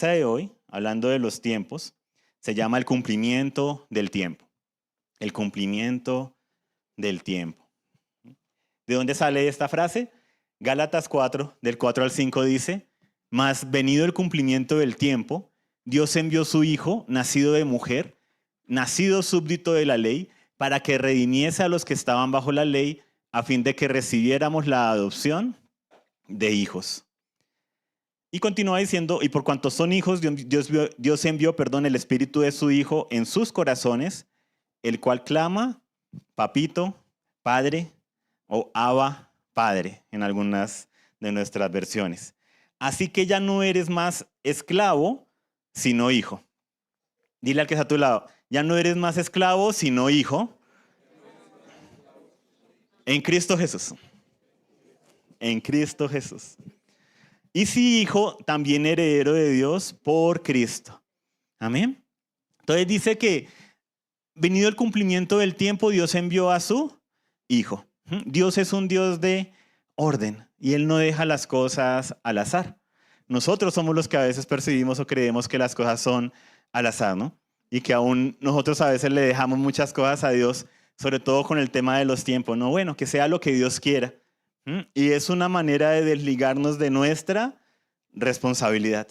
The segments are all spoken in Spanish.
De hoy, hablando de los tiempos, se llama el cumplimiento del tiempo. El cumplimiento del tiempo. ¿De dónde sale esta frase? Gálatas 4, del 4 al 5 dice: mas venido el cumplimiento del tiempo, Dios envió su Hijo, nacido de mujer, nacido súbdito de la ley, para que redimiese a los que estaban bajo la ley, a fin de que recibiéramos la adopción de hijos. Y continúa diciendo: y por cuanto son hijos, Dios envió el Espíritu de su Hijo en sus corazones, el cual clama, papito, padre, o Abba, padre, en algunas de nuestras versiones. Así que ya no eres más esclavo, sino hijo. Dile al que está a tu lado: ya no eres más esclavo, sino hijo. En Cristo Jesús. En Cristo Jesús. Y si hijo, también heredero de Dios por Cristo. Amén. Entonces dice que venido el cumplimiento del tiempo, Dios envió a su Hijo. Dios es un Dios de orden y Él no deja las cosas al azar. Nosotros somos los que a veces percibimos o creemos que las cosas son al azar, ¿no? Y que aún nosotros a veces le dejamos muchas cosas a Dios, sobre todo con el tema de los tiempos. No, bueno, que sea lo que Dios quiera. Y es una manera de desligarnos de nuestra responsabilidad.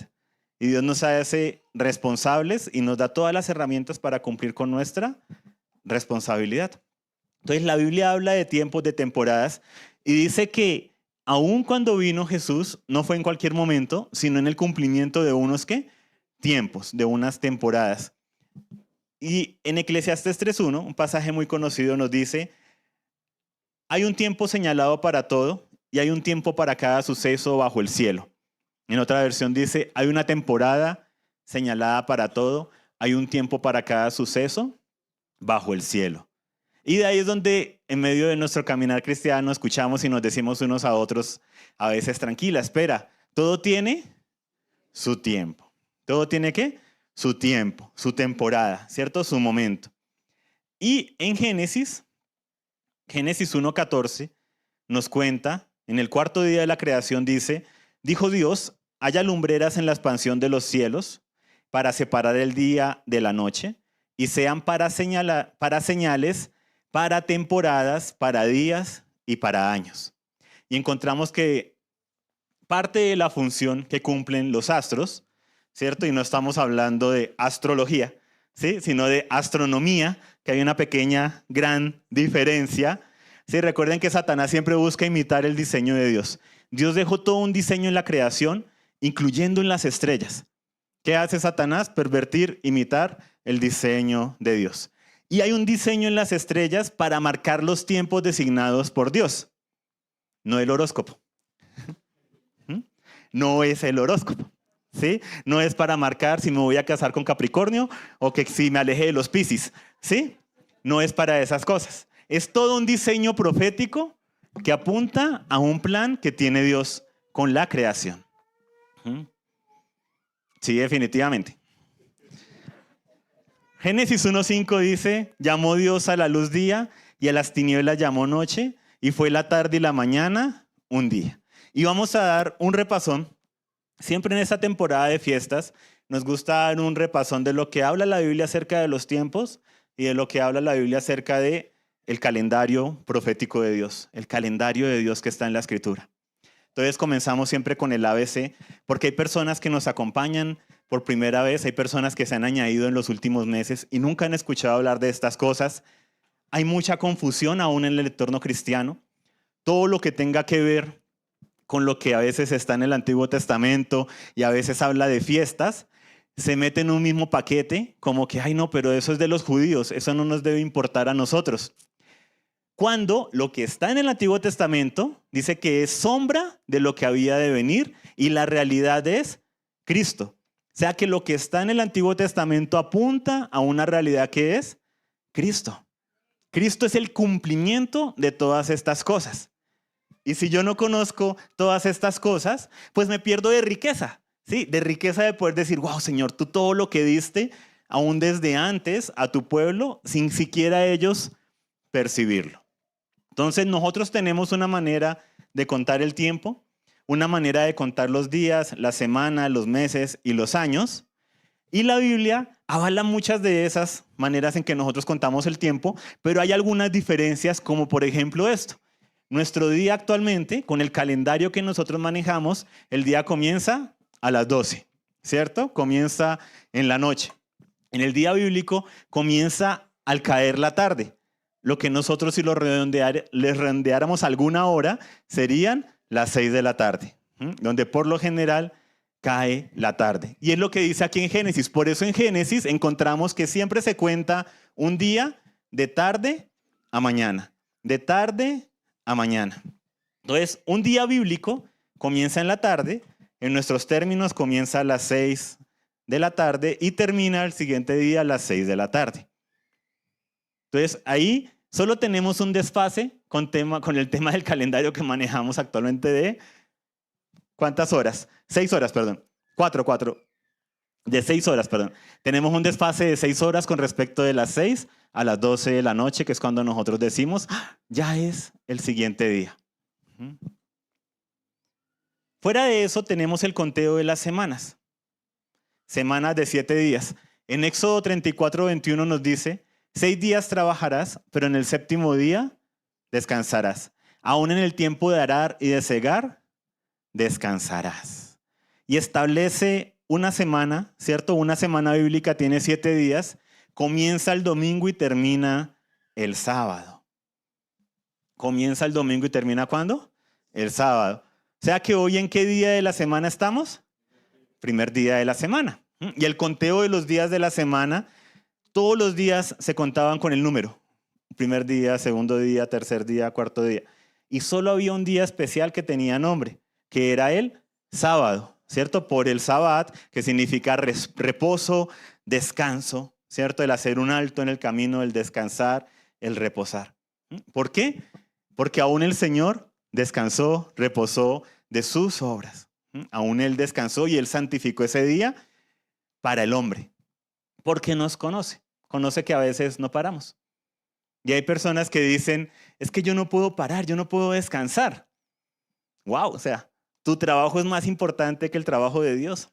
Y Dios nos hace responsables y nos da todas las herramientas para cumplir con nuestra responsabilidad. Entonces la Biblia habla de tiempos, de temporadas, y dice que aun cuando vino Jesús, no fue en cualquier momento, sino en el cumplimiento de unos ¿qué? Tiempos, de unas temporadas. Y en Eclesiastés 3:1, un pasaje muy conocido, nos dice: hay un tiempo señalado para todo y hay un tiempo para cada suceso bajo el cielo. En otra versión dice: hay una temporada señalada para todo, hay un tiempo para cada suceso bajo el cielo. Y de ahí es donde en medio de nuestro caminar cristiano escuchamos y nos decimos unos a otros a veces: tranquila, espera, todo tiene su tiempo. ¿Todo tiene qué? Su tiempo, su temporada, ¿cierto? Su momento. Y en Génesis 1:14 nos cuenta, en el cuarto día de la creación dice: dijo Dios, haya lumbreras en la expansión de los cielos para separar el día de la noche y sean para señales, para temporadas, para días y para años. Y encontramos que parte de la función que cumplen los astros, ¿cierto? Y no estamos hablando de astrología, ¿sí? Sino de astronomía, que hay una pequeña, gran diferencia. Sí, recuerden que Satanás siempre busca imitar el diseño de Dios. Dios dejó todo un diseño en la creación, incluyendo en las estrellas. ¿Qué hace Satanás? Pervertir, imitar el diseño de Dios. Y hay un diseño en las estrellas para marcar los tiempos designados por Dios. No el horóscopo. No es el horóscopo. ¿Sí? No es para marcar si me voy a casar con Capricornio o que si me alejé de los Piscis. ¿Sí? No es para esas cosas. Es todo un diseño profético que apunta a un plan que tiene Dios con la creación. Sí, definitivamente. Génesis 1:5 dice: llamó Dios a la luz día y a las tinieblas llamó noche, y fue la tarde y la mañana un día. Y vamos a dar un repasón. Siempre en esta temporada de fiestas nos gusta dar un repasón de lo que habla la Biblia acerca de los tiempos y de lo que habla la Biblia acerca de el calendario profético de Dios, el calendario de Dios que está en la Escritura. Entonces comenzamos siempre con el ABC, porque hay personas que nos acompañan por primera vez, hay personas que se han añadido en los últimos meses y nunca han escuchado hablar de estas cosas. Hay mucha confusión aún en el entorno cristiano. Todo lo que tenga que ver con lo que a veces está en el Antiguo Testamento y a veces habla de fiestas, se mete en un mismo paquete, como que, ay no, pero eso es de los judíos, eso no nos debe importar a nosotros. Cuando lo que está en el Antiguo Testamento dice que es sombra de lo que había de venir y la realidad es Cristo. O sea que lo que está en el Antiguo Testamento apunta a una realidad que es Cristo. Cristo es el cumplimiento de todas estas cosas. Y si yo no conozco todas estas cosas, pues me pierdo de riqueza, ¿sí? De riqueza de poder decir: wow, Señor, tú todo lo que diste, aún desde antes, a tu pueblo, sin siquiera ellos percibirlo. Entonces nosotros tenemos una manera de contar el tiempo, una manera de contar los días, la semana, los meses y los años. Y la Biblia avala muchas de esas maneras en que nosotros contamos el tiempo, pero hay algunas diferencias, como por ejemplo esto. Nuestro día actualmente, con el calendario que nosotros manejamos, el día comienza a las 12, ¿cierto? Comienza en la noche. En el día bíblico comienza al caer la tarde. Lo que nosotros, si les redondeáramos alguna hora, serían las 6 de la tarde, donde por lo general cae la tarde. Y es lo que dice aquí en Génesis. Por eso en Génesis encontramos que siempre se cuenta un día de tarde a mañana. De tarde a mañana. Entonces, un día bíblico comienza en la tarde. En nuestros términos comienza a las 6 de la tarde y termina el siguiente día a las 6 de la tarde. Entonces, ahí solo tenemos un desfase con el tema del calendario que manejamos actualmente de ¿cuántas horas? 6 horas, perdón. 4. De 6 horas, perdón. Tenemos un desfase de 6 horas con respecto de las 6 a las 12 de la noche, que es cuando nosotros decimos, ya es el siguiente día. Fuera de eso, tenemos el conteo de las semanas. Semanas de 7 días. En Éxodo 34:21 nos dice, 6 días trabajarás, pero en el séptimo día descansarás. Aún en el tiempo de arar y de segar, descansarás. Y establece una semana, ¿cierto? Una semana bíblica tiene 7 días, comienza el domingo y termina el sábado. ¿Comienza el domingo y termina cuándo? El sábado. O sea que hoy, ¿en qué día de la semana estamos? Primer día de la semana. Y el conteo de los días de la semana, todos los días se contaban con el número. Primer día, segundo día, tercer día, cuarto día. Y solo había un día especial que tenía nombre, que era el sábado, ¿cierto? Por el sabbat, que significa reposo, descanso, ¿cierto? El hacer un alto en el camino, el descansar, el reposar. ¿Por qué? Porque aún el Señor descansó, reposó de sus obras. Aún Él descansó y Él santificó ese día para el hombre. Porque nos conoce. Conoce que a veces no paramos. Y hay personas que dicen, es que yo no puedo parar, yo no puedo descansar. Wow, o sea, tu trabajo es más importante que el trabajo de Dios.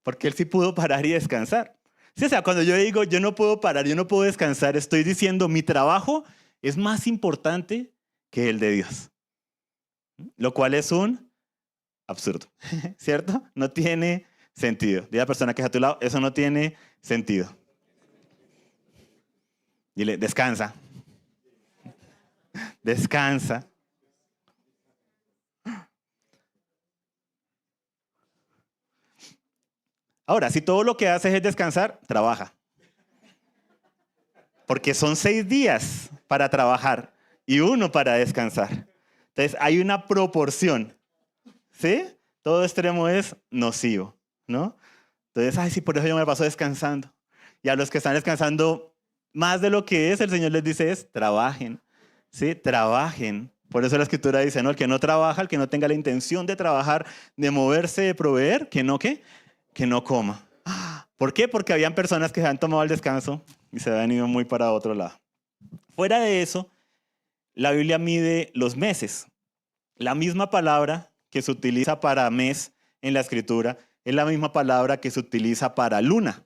Porque Él sí pudo parar y descansar. Sí, o sea, cuando yo digo, yo no puedo parar, yo no puedo descansar, estoy diciendo, mi trabajo es más importante que el de Dios. Lo cual es un absurdo, ¿cierto? No tiene sentido. Dile a la persona que está a tu lado, eso no tiene sentido. Dile, descansa. Descansa. Ahora, si todo lo que haces es descansar, trabaja. Porque son 6 días para trabajar y 1 para descansar. Entonces, hay una proporción. ¿Sí? Todo extremo es nocivo, ¿no? Entonces, ay, sí, por eso yo me paso descansando. Y a los que están descansando más de lo que es, el Señor les dice es, trabajen, ¿sí? Trabajen. Por eso la Escritura dice, ¿no? El que no trabaja, el que no tenga la intención de trabajar, de moverse, de proveer, que no, ¿qué? Que no coma. ¿Por qué? Porque habían personas que se han tomado el descanso y se habían ido muy para otro lado. Fuera de eso, la Biblia mide los meses. La misma palabra que se utiliza para mes en la Escritura es la misma palabra que se utiliza para luna.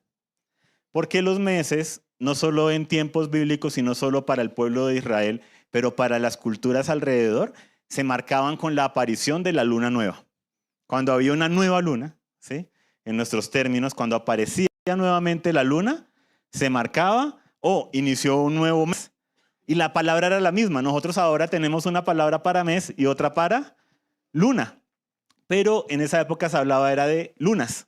Porque los meses, no solo en tiempos bíblicos, sino solo para el pueblo de Israel, pero para las culturas alrededor, se marcaban con la aparición de la luna nueva. Cuando había una nueva luna, ¿sí? En nuestros términos, cuando aparecía nuevamente la luna, se marcaba o inició un nuevo mes. Y la palabra era la misma. Nosotros ahora tenemos una palabra para mes y otra para luna. Pero en esa época se hablaba era de lunas.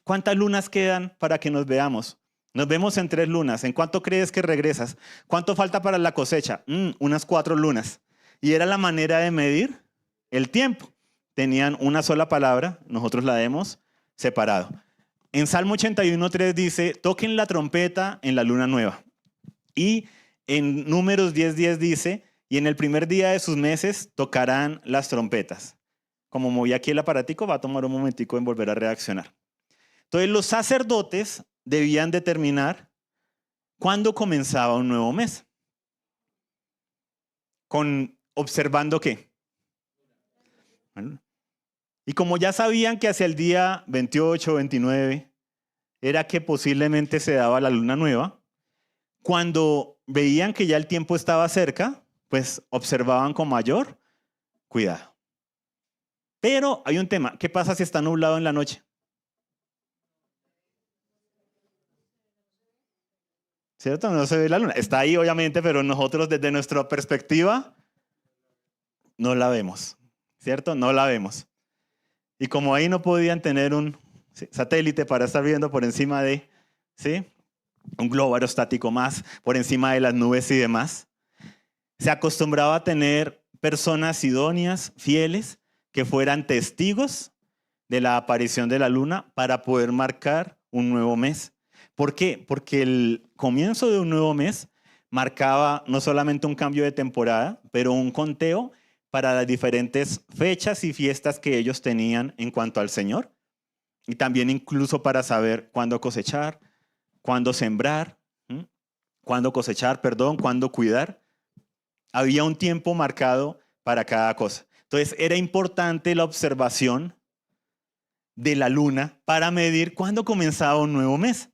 ¿Cuántas lunas quedan para que nos veamos? Nos vemos en 3 lunas. ¿En cuánto crees que regresas? ¿Cuánto falta para la cosecha? Unas 4 lunas. Y era la manera de medir el tiempo. Tenían una sola palabra, nosotros la hemos separado. En Salmo 81:3 dice, toquen la trompeta en la luna nueva. Y en Números 10:10 dice, y en el primer día de sus meses tocarán las trompetas. Como moví aquí el aparatico, va a tomar un momentico en volver a reaccionar. Entonces los sacerdotes debían determinar cuándo comenzaba un nuevo mes. ¿Observando qué? ¿Vale? Y como ya sabían que hacia el día 28 o 29 era que posiblemente se daba la luna nueva, cuando veían que ya el tiempo estaba cerca, pues observaban con mayor cuidado. Pero hay un tema, ¿qué pasa si está nublado en la noche? ¿Cierto? No se ve la luna. Está ahí obviamente, pero nosotros desde nuestra perspectiva no la vemos, ¿cierto? No la vemos. Y como ahí no podían tener un satélite para estar viendo por encima de, ¿sí? Un globo aerostático más, por encima de las nubes y demás, se acostumbraba a tener personas idóneas, fieles, que fueran testigos de la aparición de la luna para poder marcar un nuevo mes. ¿Por qué? Porque el comienzo de un nuevo mes marcaba no solamente un cambio de temporada, pero un conteo para las diferentes fechas y fiestas que ellos tenían en cuanto al Señor. Y también incluso para saber cuándo cosechar, cuándo sembrar, cuándo cosechar, perdón, cuándo cuidar. Había un tiempo marcado para cada cosa. Entonces era importante la observación de la luna para medir cuándo comenzaba un nuevo mes.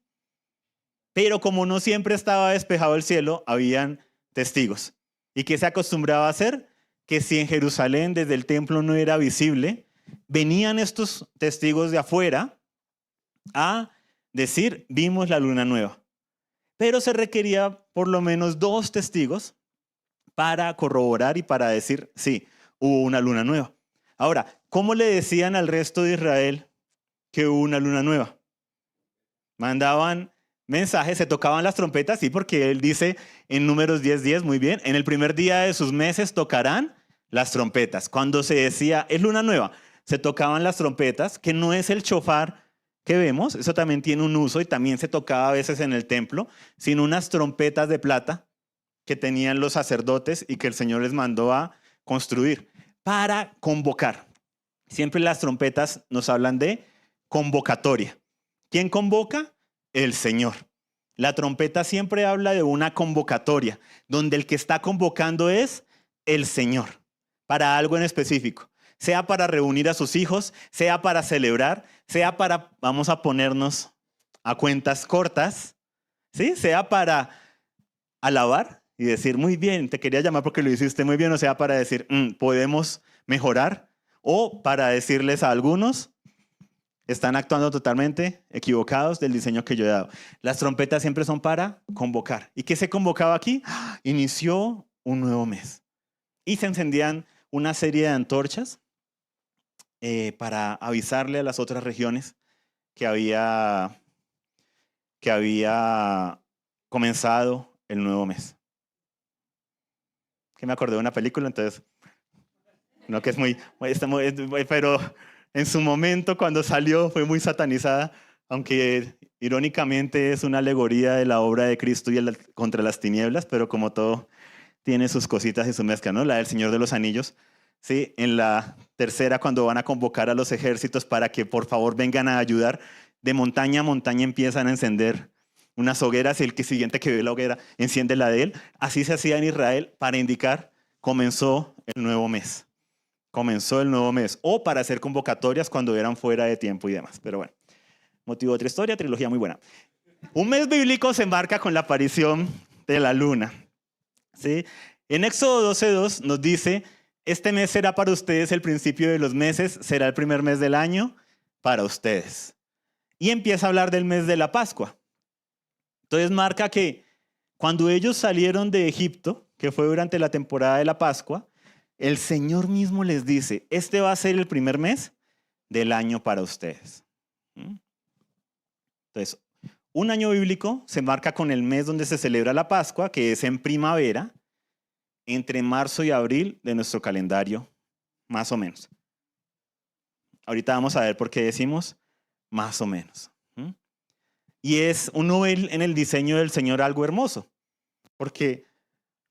Pero como no siempre estaba despejado el cielo, habían testigos. ¿Y qué se acostumbraba a hacer? Que si en Jerusalén desde el templo no era visible, venían estos testigos de afuera a decir, vimos la luna nueva. Pero se requería por lo menos 2 testigos para corroborar y para decir, sí, hubo una luna nueva. Ahora, ¿cómo le decían al resto de Israel que hubo una luna nueva? Mandaban mensajes, se tocaban las trompetas, sí, porque él dice en Números 10:10, muy bien, en el primer día de sus meses tocarán las trompetas. Cuando se decía, es luna nueva, se tocaban las trompetas, que no es el chofar que vemos, eso también tiene un uso y también se tocaba a veces en el templo, sino unas trompetas de plata que tenían los sacerdotes y que el Señor les mandó a construir para convocar. Siempre las trompetas nos hablan de convocatoria. ¿Quién convoca? El Señor. La trompeta siempre habla de una convocatoria, donde el que está convocando es el Señor, para algo en específico. Sea para reunir a sus hijos, sea para celebrar, sea para, vamos a ponernos a cuentas cortas, ¿sí? Sea para alabar y decir, muy bien, te quería llamar porque lo hiciste muy bien, o sea, para decir, podemos mejorar, o para decirles a algunos, están actuando totalmente equivocados del diseño que yo he dado. Las trompetas siempre son para convocar. ¿Y qué se convocaba aquí? Inició un nuevo mes. Y se encendían una serie de antorchas para avisarle a las otras regiones que había comenzado el nuevo mes. Que me acordé de una película, entonces, no que es muy, pero en su momento cuando salió fue muy satanizada, aunque irónicamente es una alegoría de la obra de Cristo y contra las tinieblas, pero como todo tiene sus cositas y su mezcla, ¿no? La del Señor de los Anillos, ¿sí? En la tercera, cuando van a convocar a los ejércitos para que por favor vengan a ayudar, de montaña a montaña empiezan a encender unas hogueras y el siguiente que ve la hoguera enciende la de él. Así se hacía en Israel para indicar comenzó el nuevo mes. Comenzó el nuevo mes. O para hacer convocatorias cuando eran fuera de tiempo y demás. Pero bueno, motivo de otra historia, trilogía muy buena. Un mes bíblico se embarca con la aparición de la luna. ¿Sí? En Éxodo 12:2 nos dice, este mes será para ustedes el principio de los meses, será el primer mes del año para ustedes. Y empieza a hablar del mes de la Pascua. Entonces marca que cuando ellos salieron de Egipto, que fue durante la temporada de la Pascua, el Señor mismo les dice, este va a ser el primer mes del año para ustedes. Entonces, un año bíblico se marca con el mes donde se celebra la Pascua, que es en primavera, entre marzo y abril de nuestro calendario, más o menos. Ahorita vamos a ver por qué decimos más o menos. Y es uno ve en el diseño del Señor algo hermoso, porque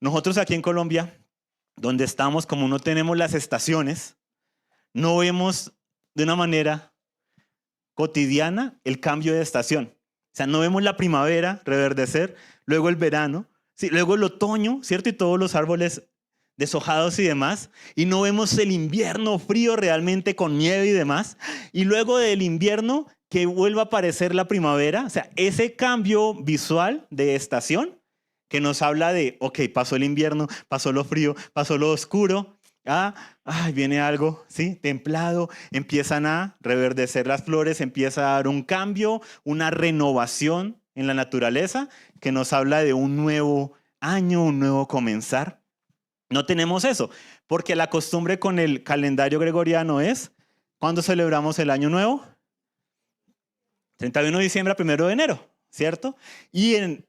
nosotros aquí en Colombia, donde estamos, como no tenemos las estaciones, no vemos de una manera cotidiana el cambio de estación. O sea, no vemos la primavera reverdecer, luego el verano, sí, luego el otoño, ¿cierto? Y todos los árboles deshojados y demás, y no vemos el invierno frío realmente con nieve y demás, y luego del invierno que vuelva a aparecer la primavera, o sea, ese cambio visual de estación que nos habla de, ok, pasó el invierno, pasó lo frío, pasó lo oscuro, viene algo, ¿sí? Templado, empiezan a reverdecer las flores, empieza a dar un cambio, una renovación en la naturaleza que nos habla de un nuevo año, un nuevo comenzar. No tenemos eso, porque la costumbre con el calendario gregoriano es, ¿cuándo celebramos el año nuevo? 31 de diciembre a 1 de enero, ¿cierto? Y en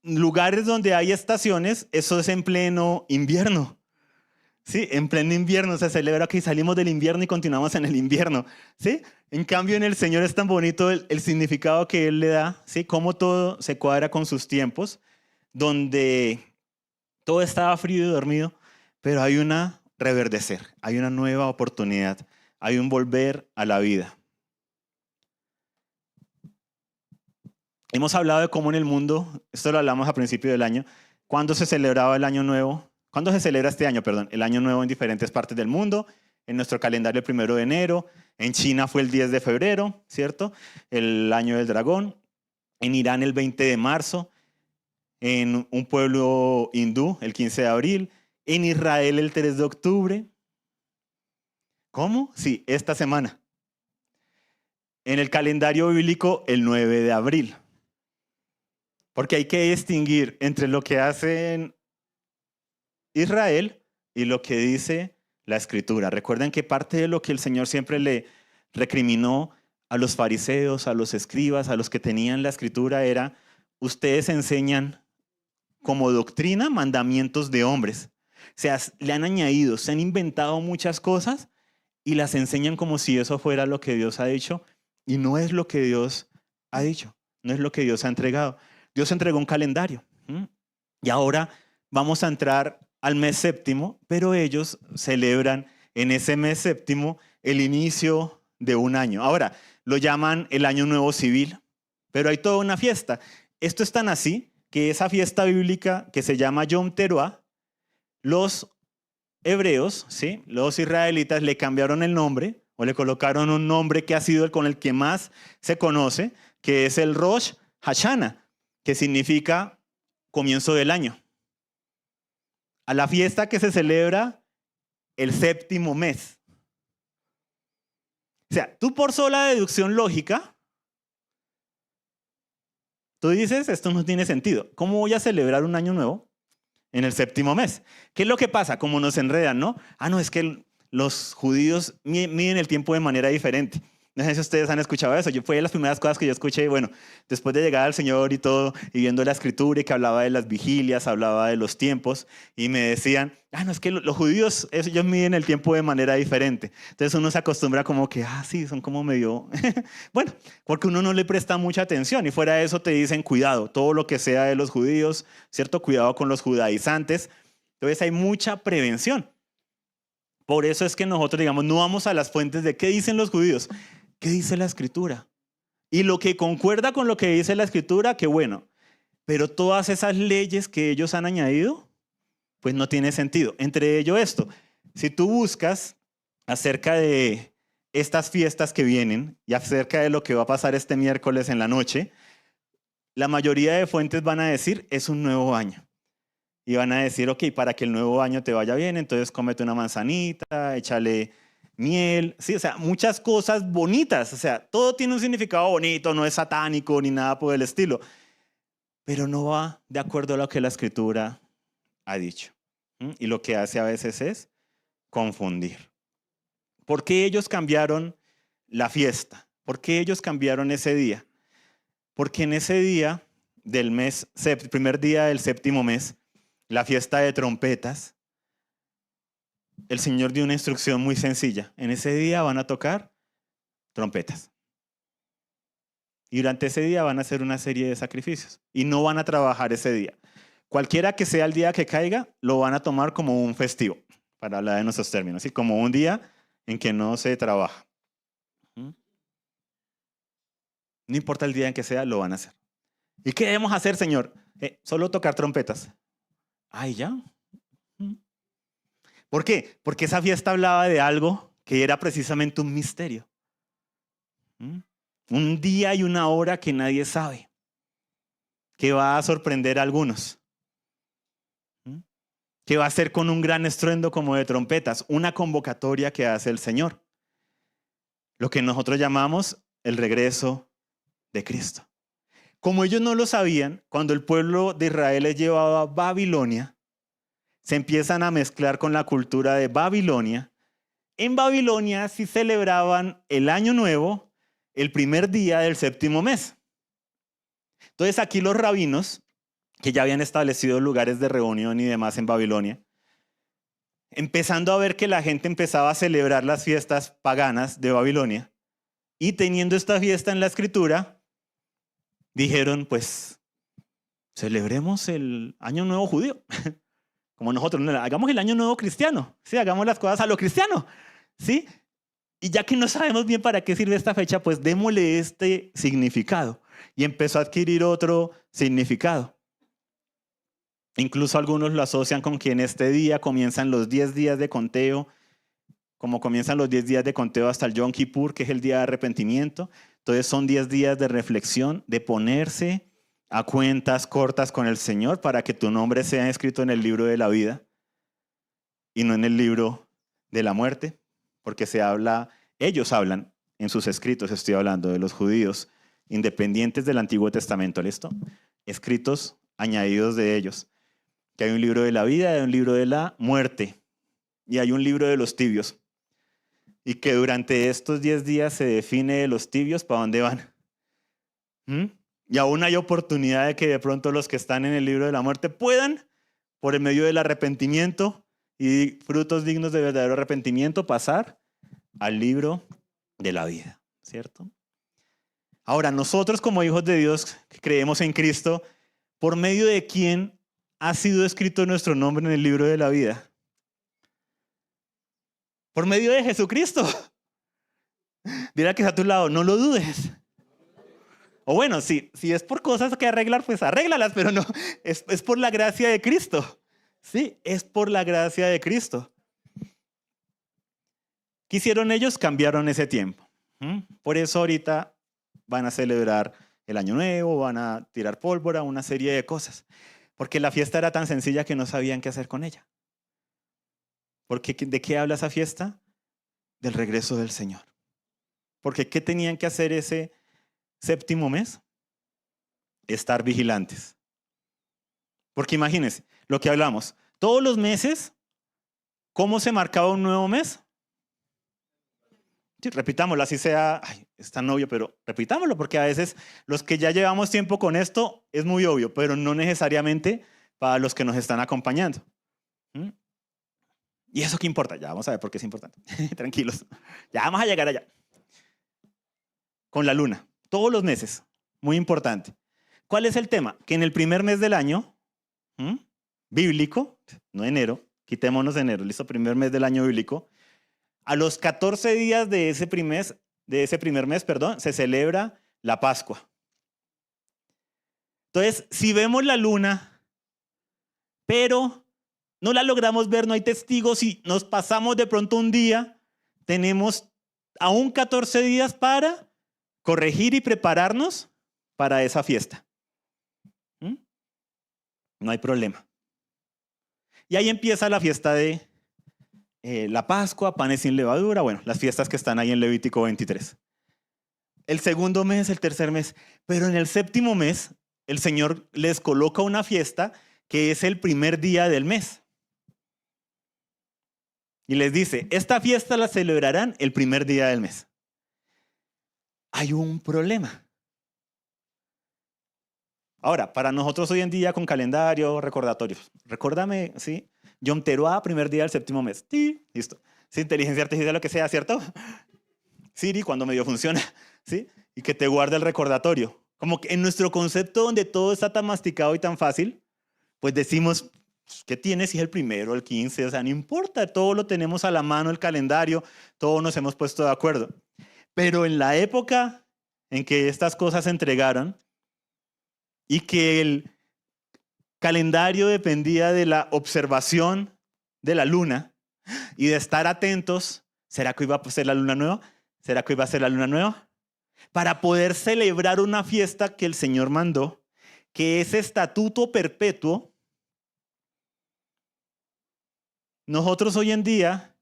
lugares donde hay estaciones, eso es en pleno invierno. Sí, en pleno invierno se celebra que salimos del invierno y continuamos en el invierno, ¿sí? En cambio, en el Señor es tan bonito el significado que Él le da, ¿sí? Cómo todo se cuadra con sus tiempos, donde todo estaba frío y dormido, pero hay una reverdecer, hay una nueva oportunidad, hay un volver a la vida. Hemos hablado de cómo en el mundo, esto lo hablamos a principio del año, cuándo se celebraba el año nuevo, cuándo se celebra este año, perdón, el año nuevo en diferentes partes del mundo. En nuestro calendario el 1 de enero, en China fue el 10 de febrero, ¿cierto? El año del dragón, en Irán el 20 de marzo, en un pueblo hindú el 15 de abril, en Israel el 3 de octubre. ¿Cómo? Sí, esta semana. En el calendario bíblico el 9 de abril. Porque hay que distinguir entre lo que hace Israel y lo que dice la Escritura. Recuerden que parte de lo que el Señor siempre le recriminó a los fariseos, a los escribas, a los que tenían la Escritura era, ustedes enseñan como doctrina mandamientos de hombres. O sea, le han añadido, se han inventado muchas cosas y las enseñan como si eso fuera lo que Dios ha dicho y no es lo que Dios ha dicho, no es lo que Dios ha entregado. Dios entregó un calendario y ahora vamos a entrar al mes séptimo, pero ellos celebran en ese mes séptimo el inicio de un año. Ahora, lo llaman el Año Nuevo Civil, pero hay toda una fiesta. Esto es tan así que esa fiesta bíblica que se llama Yom Teruah, los hebreos, ¿sí? Los israelitas le cambiaron el nombre o le colocaron un nombre que ha sido el con el que más se conoce, que es el Rosh Hashanah, que significa comienzo del año. A la fiesta que se celebra el séptimo mes. O sea, tú por sola deducción lógica, tú dices, esto no tiene sentido. ¿Cómo voy a celebrar un año nuevo en el séptimo mes? ¿Qué es lo que pasa? Como nos enredan, ¿no? No, es que los judíos miden el tiempo de manera diferente. No sé si ustedes han escuchado eso. Fue de las primeras cosas que yo escuché, bueno, después de llegar al Señor y todo, y viendo la Escritura y que hablaba de las vigilias, hablaba de los tiempos, y me decían, no, es que los judíos, ellos miden el tiempo de manera diferente. Entonces uno se acostumbra como que, sí, son como medio... bueno, porque uno no le presta mucha atención, y fuera de eso te dicen, cuidado, todo lo que sea de los judíos, ¿cierto? Cuidado con los judaizantes. Entonces hay mucha prevención. Por eso es que nosotros, digamos, no vamos a las fuentes de qué dicen los judíos. ¿Qué dice la Escritura? Y lo que concuerda con lo que dice la Escritura, qué bueno. Pero todas esas leyes que ellos han añadido, pues no tiene sentido. Entre ello esto, si tú buscas acerca de estas fiestas que vienen y acerca de lo que va a pasar este miércoles en la noche, la mayoría de fuentes van a decir, es un nuevo año. Y van a decir, ok, para que el nuevo año te vaya bien, entonces cómete una manzanita, échale miel, sí, o sea, muchas cosas bonitas, o sea, todo tiene un significado bonito, no es satánico ni nada por el estilo, pero no va de acuerdo a lo que la Escritura ha dicho. Y lo que hace a veces es confundir. ¿Por qué ellos cambiaron la fiesta? ¿Por qué ellos cambiaron ese día? Porque en ese día del mes, primer día del séptimo mes, la fiesta de trompetas, el Señor dio una instrucción muy sencilla. En ese día van a tocar trompetas. Y durante ese día van a hacer una serie de sacrificios. Y no van a trabajar ese día. Cualquiera que sea el día que caiga, lo van a tomar como un festivo, para hablar de nuestros términos, ¿sí? Como un día en que no se trabaja. No importa el día en que sea, lo van a hacer. ¿Y qué debemos hacer, Señor? Solo tocar trompetas. Ya. ¿Por qué? Porque esa fiesta hablaba de algo que era precisamente un misterio. Un día y una hora que nadie sabe, que va a sorprender a algunos, que va a ser con un gran estruendo como de trompetas, una convocatoria que hace el Señor. Lo que nosotros llamamos el regreso de Cristo. Como ellos no lo sabían, cuando el pueblo de Israel les llevaba a Babilonia, se empiezan a mezclar con la cultura de Babilonia. En Babilonia sí celebraban el Año Nuevo el primer día del séptimo mes. Entonces aquí los rabinos, que ya habían establecido lugares de reunión y demás en Babilonia, empezando a ver que la gente empezaba a celebrar las fiestas paganas de Babilonia y teniendo esta fiesta en la escritura, dijeron, pues, celebremos el Año Nuevo judío. Como nosotros, ¿no? Hagamos el Año Nuevo cristiano, ¿sí? Hagamos las cosas a lo cristiano, ¿sí? Y ya que no sabemos bien para qué sirve esta fecha, pues démosle este significado. Y empezó a adquirir otro significado. Incluso algunos lo asocian con que en este día comienzan los 10 días de conteo, como comienzan los 10 días de conteo hasta el Yom Kippur, que es el día de arrepentimiento. Entonces son 10 días de reflexión, de ponerse a cuentas cortas con el Señor para que tu nombre sea escrito en el libro de la vida y no en el libro de la muerte, porque ellos hablan en sus escritos, estoy hablando de los judíos independientes del Antiguo Testamento, ¿listo? Escritos añadidos de ellos, que hay un libro de la vida, hay un libro de la muerte y hay un libro de los tibios, y que durante estos 10 días se define de los tibios para dónde van. Y aún hay oportunidad de que de pronto los que están en el libro de la muerte puedan, por el medio del arrepentimiento y frutos dignos de verdadero arrepentimiento, pasar al libro de la vida, ¿cierto? Ahora, nosotros como hijos de Dios que creemos en Cristo, ¿por medio de quién ha sido escrito nuestro nombre en el libro de la vida? Por medio de Jesucristo. Dile al que está a tu lado, no lo dudes. O bueno, si es por cosas que arreglar, pues arréglalas, pero no, es por la gracia de Cristo. Sí, es por la gracia de Cristo. ¿Qué hicieron ellos? Cambiaron ese tiempo. Por eso ahorita van a celebrar el Año Nuevo, van a tirar pólvora, una serie de cosas. Porque la fiesta era tan sencilla que no sabían qué hacer con ella. Porque ¿de qué habla esa fiesta? Del regreso del Señor. Porque ¿qué tenían que hacer ese séptimo mes? Estar vigilantes. Porque imagínense, lo que hablamos, todos los meses, ¿cómo se marcaba un nuevo mes? Sí, repitámoslo, así sea, es tan obvio, pero repitámoslo, porque a veces los que ya llevamos tiempo con esto es muy obvio, pero no necesariamente para los que nos están acompañando. ¿Y eso qué importa? Ya vamos a ver por qué es importante. Tranquilos, ya vamos a llegar allá. Con la luna, todos los meses, muy importante. ¿Cuál es el tema? Que en el primer mes del año, bíblico, no enero, quitémonos de enero, listo, primer mes del año bíblico, a los 14 días de ese primer mes, se celebra la Pascua. Entonces, si vemos la luna, pero no la logramos ver, no hay testigos y nos pasamos de pronto un día, tenemos aún 14 días para corregir y prepararnos para esa fiesta. No hay problema. Y ahí empieza la fiesta de la Pascua, panes sin levadura, bueno, las fiestas que están ahí en Levítico 23. El segundo mes, el tercer mes, pero en el séptimo mes, el Señor les coloca una fiesta que es el primer día del mes. Y les dice, esta fiesta la celebrarán el primer día del mes. Hay un problema. Ahora, para nosotros hoy en día con calendario, recordatorios, recuérdame, ¿sí? Yom Teruah, primer día del séptimo mes. Sí, listo. Sí, inteligencia artificial, lo que sea, ¿cierto? Siri, cuando medio funciona, ¿sí? Y que te guarde el recordatorio. Como que en nuestro concepto donde todo está tan masticado y tan fácil, pues decimos, ¿qué tienes si es el primero, el 15? O sea, no importa, todo lo tenemos a la mano, el calendario, todos nos hemos puesto de acuerdo. Pero en la época en que estas cosas se entregaron y que el calendario dependía de la observación de la luna, y de estar atentos. ¿Será que iba a ser la luna nueva? ¿Será que iba a ser la luna nueva? Para poder celebrar una fiesta que el Señor mandó, que es estatuto perpetuo. Nosotros hoy en día,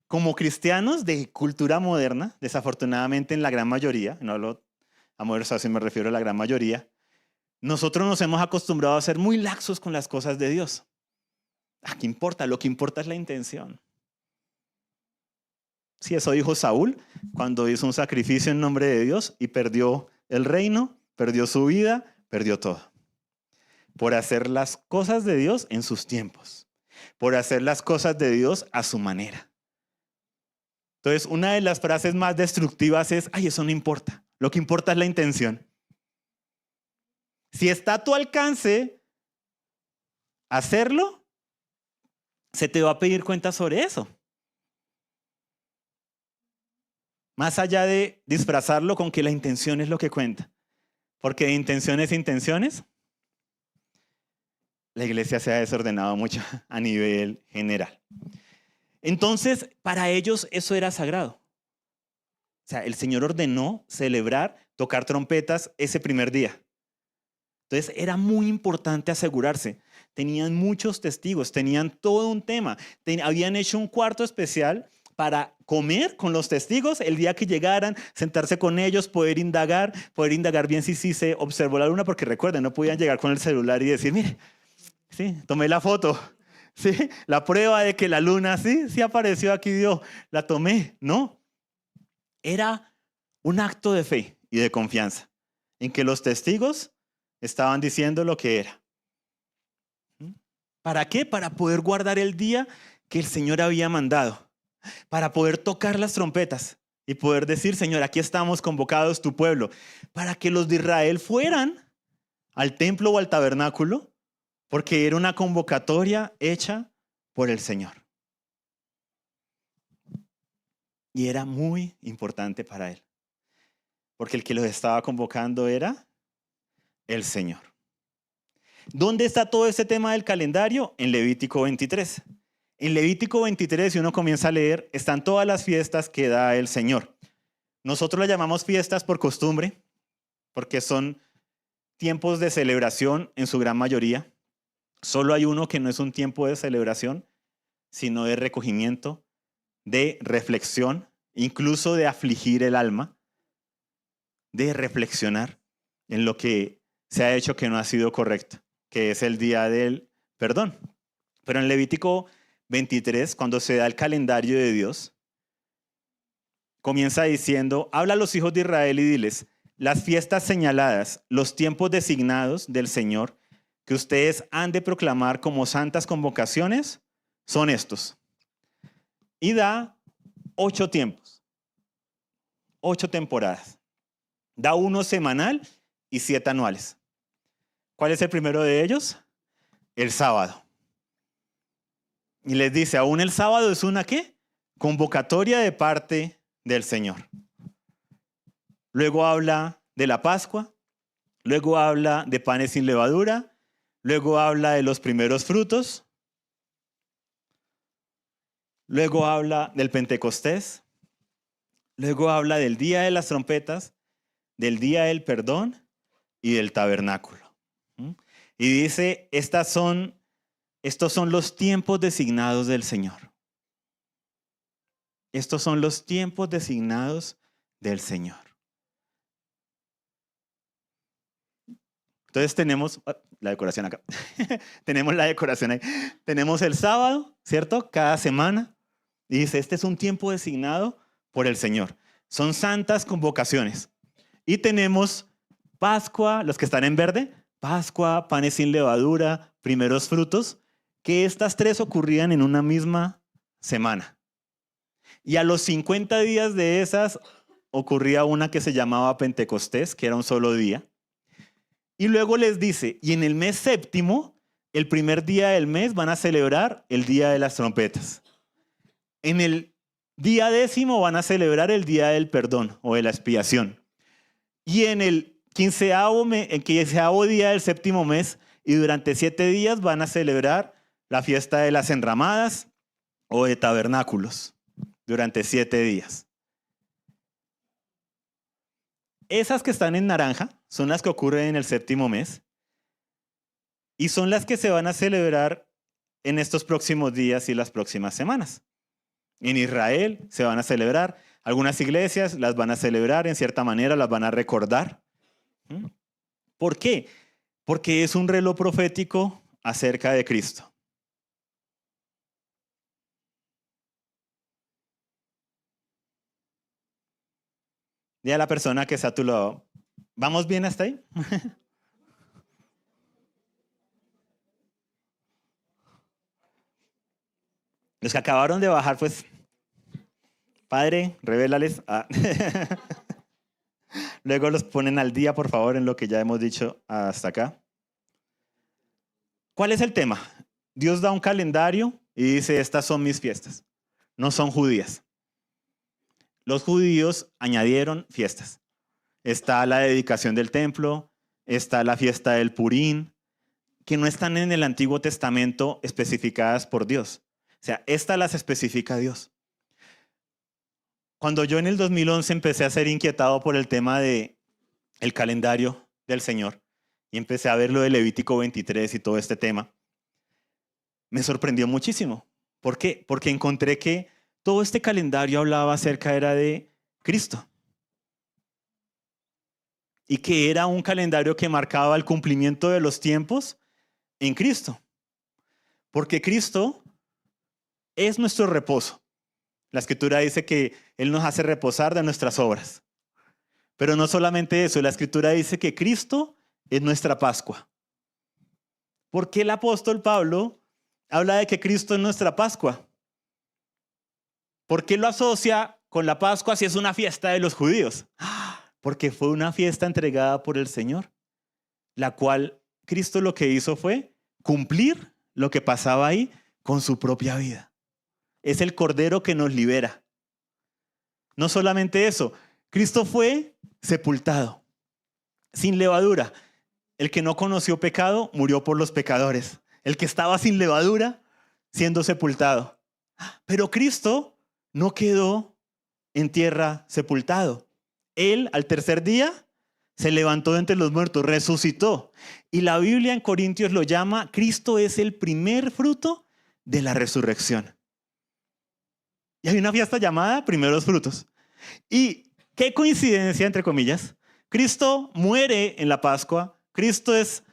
como cristianos de cultura moderna, desafortunadamente en la gran mayoría, no hablo a modernos, si me refiero a la gran mayoría, nosotros nos hemos acostumbrado a ser muy laxos con las cosas de Dios. ¿Qué importa? Lo que importa es la intención. Sí, eso dijo Saúl cuando hizo un sacrificio en nombre de Dios y perdió el reino, perdió su vida, perdió todo. Por hacer las cosas de Dios en sus tiempos. Por hacer las cosas de Dios a su manera. Entonces, una de las frases más destructivas es, eso no importa. Lo que importa es la intención. Si está a tu alcance hacerlo, se te va a pedir cuentas sobre eso. Más allá de disfrazarlo con que la intención es lo que cuenta. Porque de intenciones, la iglesia se ha desordenado mucho a nivel general. Entonces, para ellos eso era sagrado. O sea, el Señor ordenó celebrar, tocar trompetas ese primer día. Entonces, era muy importante asegurarse. Tenían muchos testigos, tenían todo un tema. Habían hecho un cuarto especial para comer con los testigos el día que llegaran, sentarse con ellos, poder indagar bien si se observó la luna, porque recuerden, no podían llegar con el celular y decir, mire, sí, tomé la foto, sí, la prueba de que la luna sí apareció aquí, Dios, la tomé, ¿no? Era un acto de fe y de confianza en que los testigos estaban diciendo lo que era. ¿Para qué? Para poder guardar el día que el Señor había mandado. Para poder tocar las trompetas y poder decir, Señor, aquí estamos convocados tu pueblo, para que los de Israel fueran al templo o al tabernáculo, porque era una convocatoria hecha por el Señor. Y era muy importante para él, porque el que los estaba convocando era el Señor. ¿Dónde está todo este tema del calendario? En Levítico 23. En Levítico 23, si uno comienza a leer, están todas las fiestas que da el Señor. Nosotros las llamamos fiestas por costumbre, porque son tiempos de celebración en su gran mayoría. Solo hay uno que no es un tiempo de celebración, sino de recogimiento, de reflexión, incluso de afligir el alma, de reflexionar en lo que se ha hecho que no ha sido correcto, que es el día del perdón. Pero en Levítico 23, cuando se da el calendario de Dios, comienza diciendo, habla a los hijos de Israel y diles, las fiestas señaladas, los tiempos designados del Señor, que ustedes han de proclamar como santas convocaciones, son estos. Y da 8 tiempos, 8 temporadas. Da 1 semanal y 7 anuales. ¿Cuál es el primero de ellos? El sábado. Y les dice, aún el sábado es una ¿qué? Convocatoria de parte del Señor. Luego habla de la Pascua, luego habla de panes sin levadura, luego habla de los primeros frutos, luego habla del Pentecostés, luego habla del día de las trompetas, del día del perdón y del tabernáculo. Y dice, estos son los tiempos designados del Señor. Estos son los tiempos designados del Señor. Entonces tenemos la decoración acá. Tenemos la decoración ahí. Tenemos el sábado, ¿cierto? Cada semana. Y dice, este es un tiempo designado por el Señor. Son santas convocaciones. Y tenemos Pascua, los que están en verde, Pascua, panes sin levadura, primeros frutos, que estas 3 ocurrían en una misma semana. Y a los 50 días de esas ocurría una que se llamaba Pentecostés, que era un solo día. Y luego les dice, y en el mes séptimo, el primer día del mes, van a celebrar el día de las trompetas. En el día 10º van a celebrar el día del perdón o de la expiación. Y en el 15º día del séptimo mes y durante 7 días van a celebrar la fiesta de las enramadas o de tabernáculos durante 7 días. Esas que están en naranja son las que ocurren en el séptimo mes y son las que se van a celebrar en estos próximos días y las próximas semanas. En Israel se van a celebrar, algunas iglesias las van a celebrar en cierta manera, las van a recordar. ¿Por qué? Porque es un reloj profético acerca de Cristo. Dile a la persona que está a tu lado, ¿vamos bien hasta ahí? Los que acabaron de bajar, pues, Padre, revélales. Luego los ponen al día, por favor, en lo que ya hemos dicho hasta acá. ¿Cuál es el tema? Dios da un calendario y dice, estas son mis fiestas. No son judías. Los judíos añadieron fiestas. Está la dedicación del templo, está la fiesta del Purín, que no están en el Antiguo Testamento especificadas por Dios. O sea, estas las especifica Dios. Cuando yo en el 2011 empecé a ser inquietado por el tema del calendario del Señor y empecé a ver lo de Levítico 23 y todo este tema, me sorprendió muchísimo. ¿Por qué? Porque encontré que todo este calendario hablaba acerca de Cristo. Y que era un calendario que marcaba el cumplimiento de los tiempos en Cristo. Porque Cristo es nuestro reposo. La Escritura dice que Él nos hace reposar de nuestras obras. Pero no solamente eso, la Escritura dice que Cristo es nuestra Pascua. ¿Por qué el apóstol Pablo habla de que Cristo es nuestra Pascua? ¿Por qué lo asocia con la Pascua si es una fiesta de los judíos? Porque fue una fiesta entregada por el Señor, la cual Cristo lo que hizo fue cumplir lo que pasaba ahí con su propia vida. Es el Cordero que nos libera. No solamente eso, Cristo fue sepultado, sin levadura. El que no conoció pecado murió por los pecadores. El que estaba sin levadura siendo sepultado. Pero Cristo no quedó en tierra sepultado. Él al tercer día se levantó de entre los muertos, resucitó. Y la Biblia en Corintios lo llama, Cristo es el primer fruto de la resurrección. Y hay una fiesta llamada primeros frutos. Y qué coincidencia, entre comillas, Cristo muere en la Pascua, Cristo es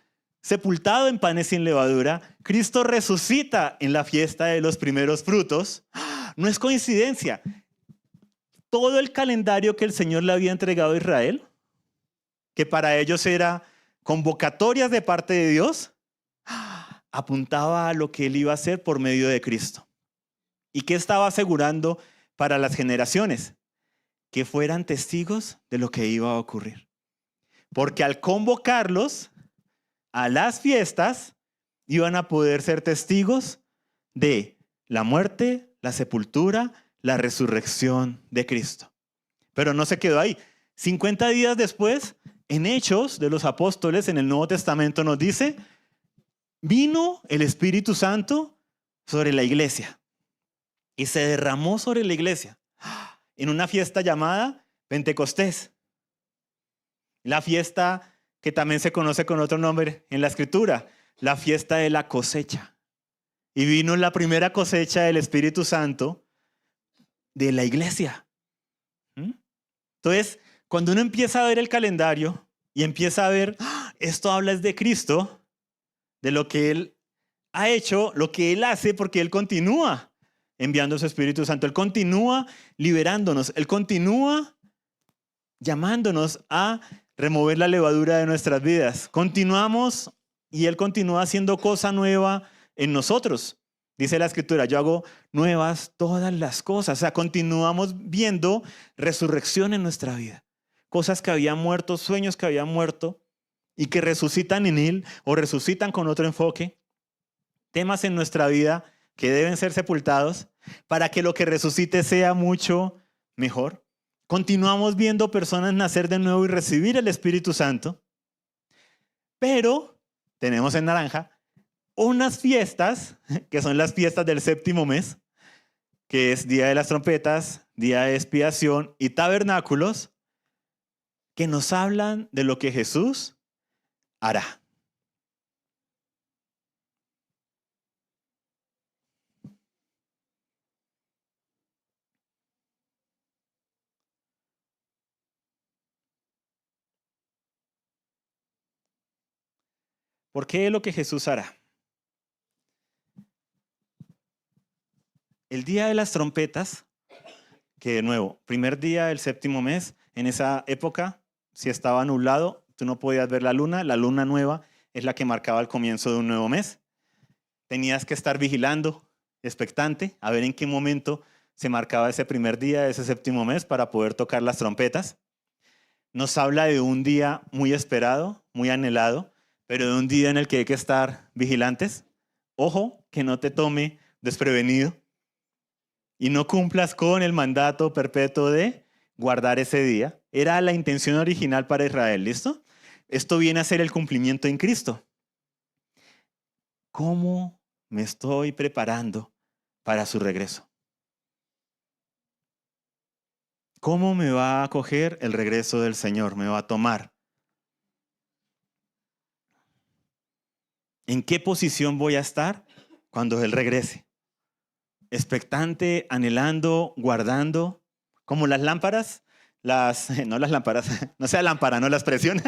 sepultado en panes sin levadura, Cristo resucita en la fiesta de los primeros frutos. No es coincidencia. Todo el calendario que el Señor le había entregado a Israel, que para ellos era convocatorias de parte de Dios, apuntaba a lo que Él iba a hacer por medio de Cristo. ¿Y qué estaba asegurando para las generaciones? Que fueran testigos de lo que iba a ocurrir. Porque al convocarlos a las fiestas, iban a poder ser testigos de la muerte, la sepultura, la resurrección de Cristo. Pero no se quedó ahí. 50 días después, en Hechos de los Apóstoles, en el Nuevo Testamento nos dice, vino el Espíritu Santo sobre la iglesia y se derramó sobre la iglesia en una fiesta llamada Pentecostés. La fiesta que también se conoce con otro nombre en la Escritura, la fiesta de la cosecha. Y vino la primera cosecha del Espíritu Santo de la iglesia. Entonces, cuando uno empieza a ver el calendario y empieza a ver, esto habla es de Cristo, de lo que Él ha hecho, lo que Él hace, porque Él continúa enviando su Espíritu Santo. Él continúa liberándonos. Él continúa llamándonos a remover la levadura de nuestras vidas. Continuamos y Él continúa haciendo cosa nueva en nosotros. Dice la Escritura, yo hago nuevas todas las cosas. O sea, continuamos viendo resurrección en nuestra vida. Cosas que habían muerto, sueños que habían muerto y que resucitan en Él o resucitan con otro enfoque. Temas en nuestra vida que deben ser sepultados para que lo que resucite sea mucho mejor. Continuamos viendo personas nacer de nuevo y recibir el Espíritu Santo. Pero tenemos en naranja unas fiestas, que son las fiestas del séptimo mes, que es Día de las Trompetas, Día de Expiación y Tabernáculos, que nos hablan de lo que Jesús hará. ¿Por qué lo que Jesús hará? El Día de las Trompetas, que de nuevo, primer día del séptimo mes, en esa época, si estaba nublado, tú no podías ver la luna nueva es la que marcaba el comienzo de un nuevo mes. Tenías que estar vigilando, expectante, a ver en qué momento se marcaba ese primer día de ese séptimo mes para poder tocar las trompetas. Nos habla de un día muy esperado, muy anhelado, pero de un día en el que hay que estar vigilantes. Ojo, que no te tome desprevenido y no cumplas con el mandato perpetuo de guardar ese día. Era la intención original para Israel, ¿listo? Esto viene a ser el cumplimiento en Cristo. ¿Cómo me estoy preparando para su regreso? ¿Cómo me va a acoger el regreso del Señor? ¿Me va a tomar? ¿En qué posición voy a estar cuando Él regrese? Expectante, anhelando, guardando, como las lámparas, no las lámparas, no sea lámpara, no las presiona.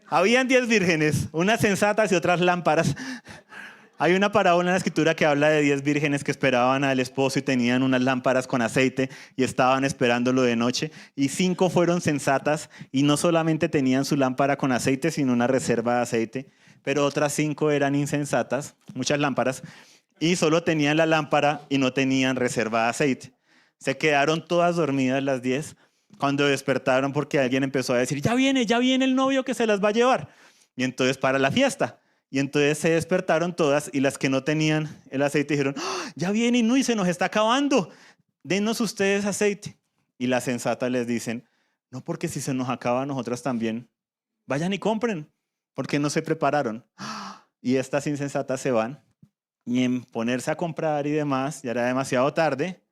Habían 10 vírgenes, unas sensatas y otras lámparas. Hay una parábola en la escritura que habla de 10 vírgenes que esperaban al esposo y tenían unas lámparas con aceite y estaban esperándolo de noche. Y 5 fueron sensatas y no solamente tenían su lámpara con aceite, sino una reserva de aceite. Pero otras 5 eran insensatas, muchas lámparas, y solo tenían la lámpara y no tenían reserva de aceite. Se quedaron todas dormidas las 10 cuando despertaron porque alguien empezó a decir, ya viene el novio que se las va a llevar. Y entonces para la fiesta. Y entonces se despertaron todas y las que no tenían el aceite dijeron, ¡oh, ya viene y no, y se nos está acabando! Denos ustedes aceite. Y las sensatas les dicen, no, porque si se nos acaba a nosotras también, vayan y compren, porque no se prepararon. Y estas insensatas se van y en ponerse a comprar y demás, ya era demasiado tarde,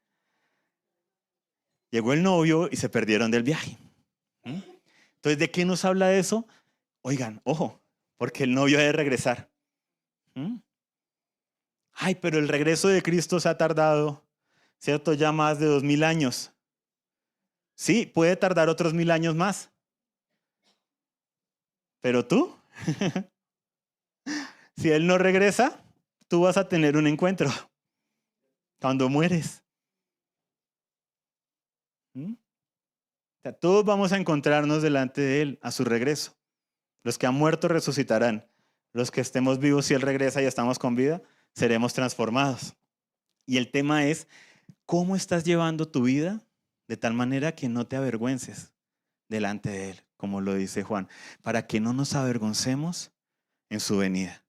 llegó el novio y se perdieron del viaje. Entonces, ¿de qué nos habla eso? Oigan, ojo, porque el novio debe regresar. Ay, pero el regreso de Cristo se ha tardado, ¿cierto? Ya más de 2000 años. Sí, puede tardar otros 1000 años más. Pero tú, si Él no regresa, tú vas a tener un encuentro cuando mueres. O sea, todos vamos a encontrarnos delante de Él a su regreso. Los que han muerto resucitarán. Los que estemos vivos, si Él regresa y estamos con vida, seremos transformados. Y el tema es, ¿cómo estás llevando tu vida de tal manera que no te avergüences delante de Él? Como lo dice Juan, para que no nos avergoncemos en su venida.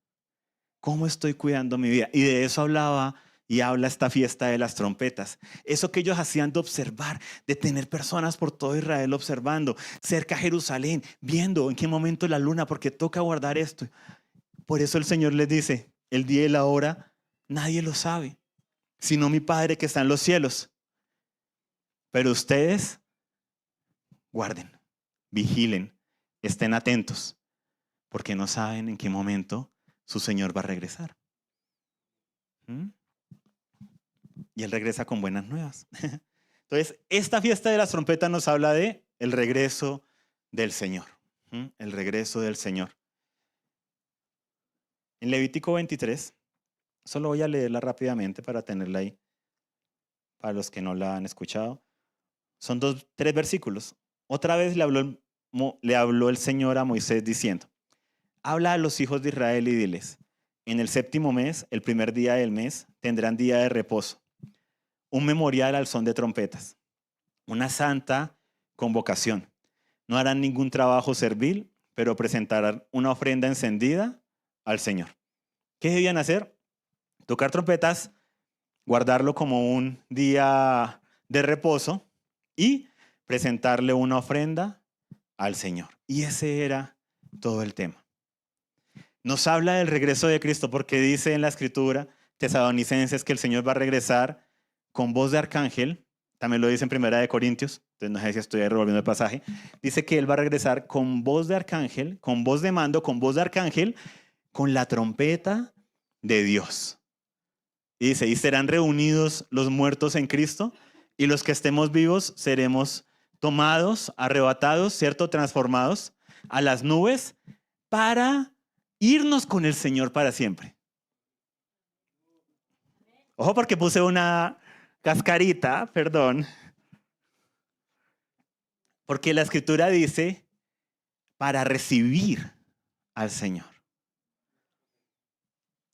¿Cómo estoy cuidando mi vida? Y de eso hablaba y habla esta fiesta de las trompetas. Eso que ellos hacían de observar, de tener personas por todo Israel observando, cerca a Jerusalén, viendo en qué momento la luna, porque toca guardar esto. Por eso el Señor les dice, el día y la hora, nadie lo sabe, sino mi Padre que está en los cielos. Pero ustedes guarden, vigilen, estén atentos, porque no saben en qué momento su Señor va a regresar. Y Él regresa con buenas nuevas. Entonces, esta fiesta de las trompetas nos habla de el regreso del Señor. El regreso del Señor. En Levítico 23, solo voy a leerla rápidamente para tenerla ahí, para los que no la han escuchado. Son 3 versículos. Otra vez le habló el Señor a Moisés diciendo, habla a los hijos de Israel y diles, en el séptimo mes, el primer día del mes, tendrán día de reposo, un memorial al son de trompetas, una santa convocación. No harán ningún trabajo servil, pero presentarán una ofrenda encendida al Señor. ¿Qué debían hacer? Tocar trompetas, guardarlo como un día de reposo y presentarle una ofrenda al Señor. Y ese era todo el tema. Nos habla del regreso de Cristo porque dice en la Escritura, Tesalonicenses, que el Señor va a regresar con voz de arcángel. También lo dice en Primera de Corintios. Entonces no sé si estoy revolviendo el pasaje. Dice que Él va a regresar con voz de arcángel, con voz de mando, con voz de arcángel, con la trompeta de Dios. Y dice, y serán reunidos los muertos en Cristo y los que estemos vivos seremos tomados, arrebatados, ¿cierto? Transformados a las nubes para irnos con el Señor para siempre. Ojo porque puse una cascarita, perdón. Porque la Escritura dice para recibir al Señor.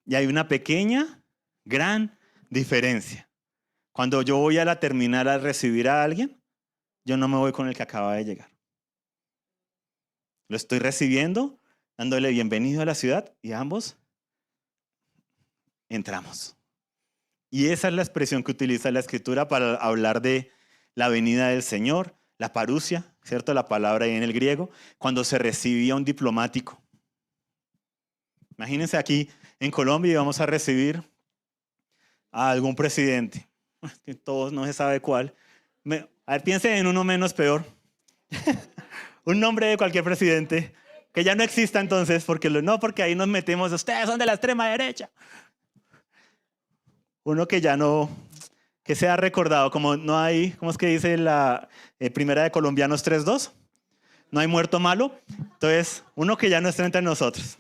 Y hay una pequeña, gran diferencia. Cuando yo voy a la terminal a recibir a alguien, yo no me voy con el que acaba de llegar. Lo estoy recibiendo, dándole bienvenido a la ciudad y ambos entramos. Y esa es la expresión que utiliza la Escritura para hablar de la venida del Señor, la parusia, ¿cierto? La palabra ahí en el griego, cuando se recibía un diplomático. Imagínense aquí en Colombia y vamos a recibir a algún presidente, que todos no se sabe cuál. A ver, piensen en uno menos peor. Un nombre de cualquier presidente, que ya no exista entonces, porque porque ahí nos metemos, ustedes son de la extrema derecha. Uno que ya no, que sea recordado, como no hay, ¿cómo es que dice la Primera de Colombianos 3:2? No hay muerto malo. Entonces, uno que ya no está entre nosotros.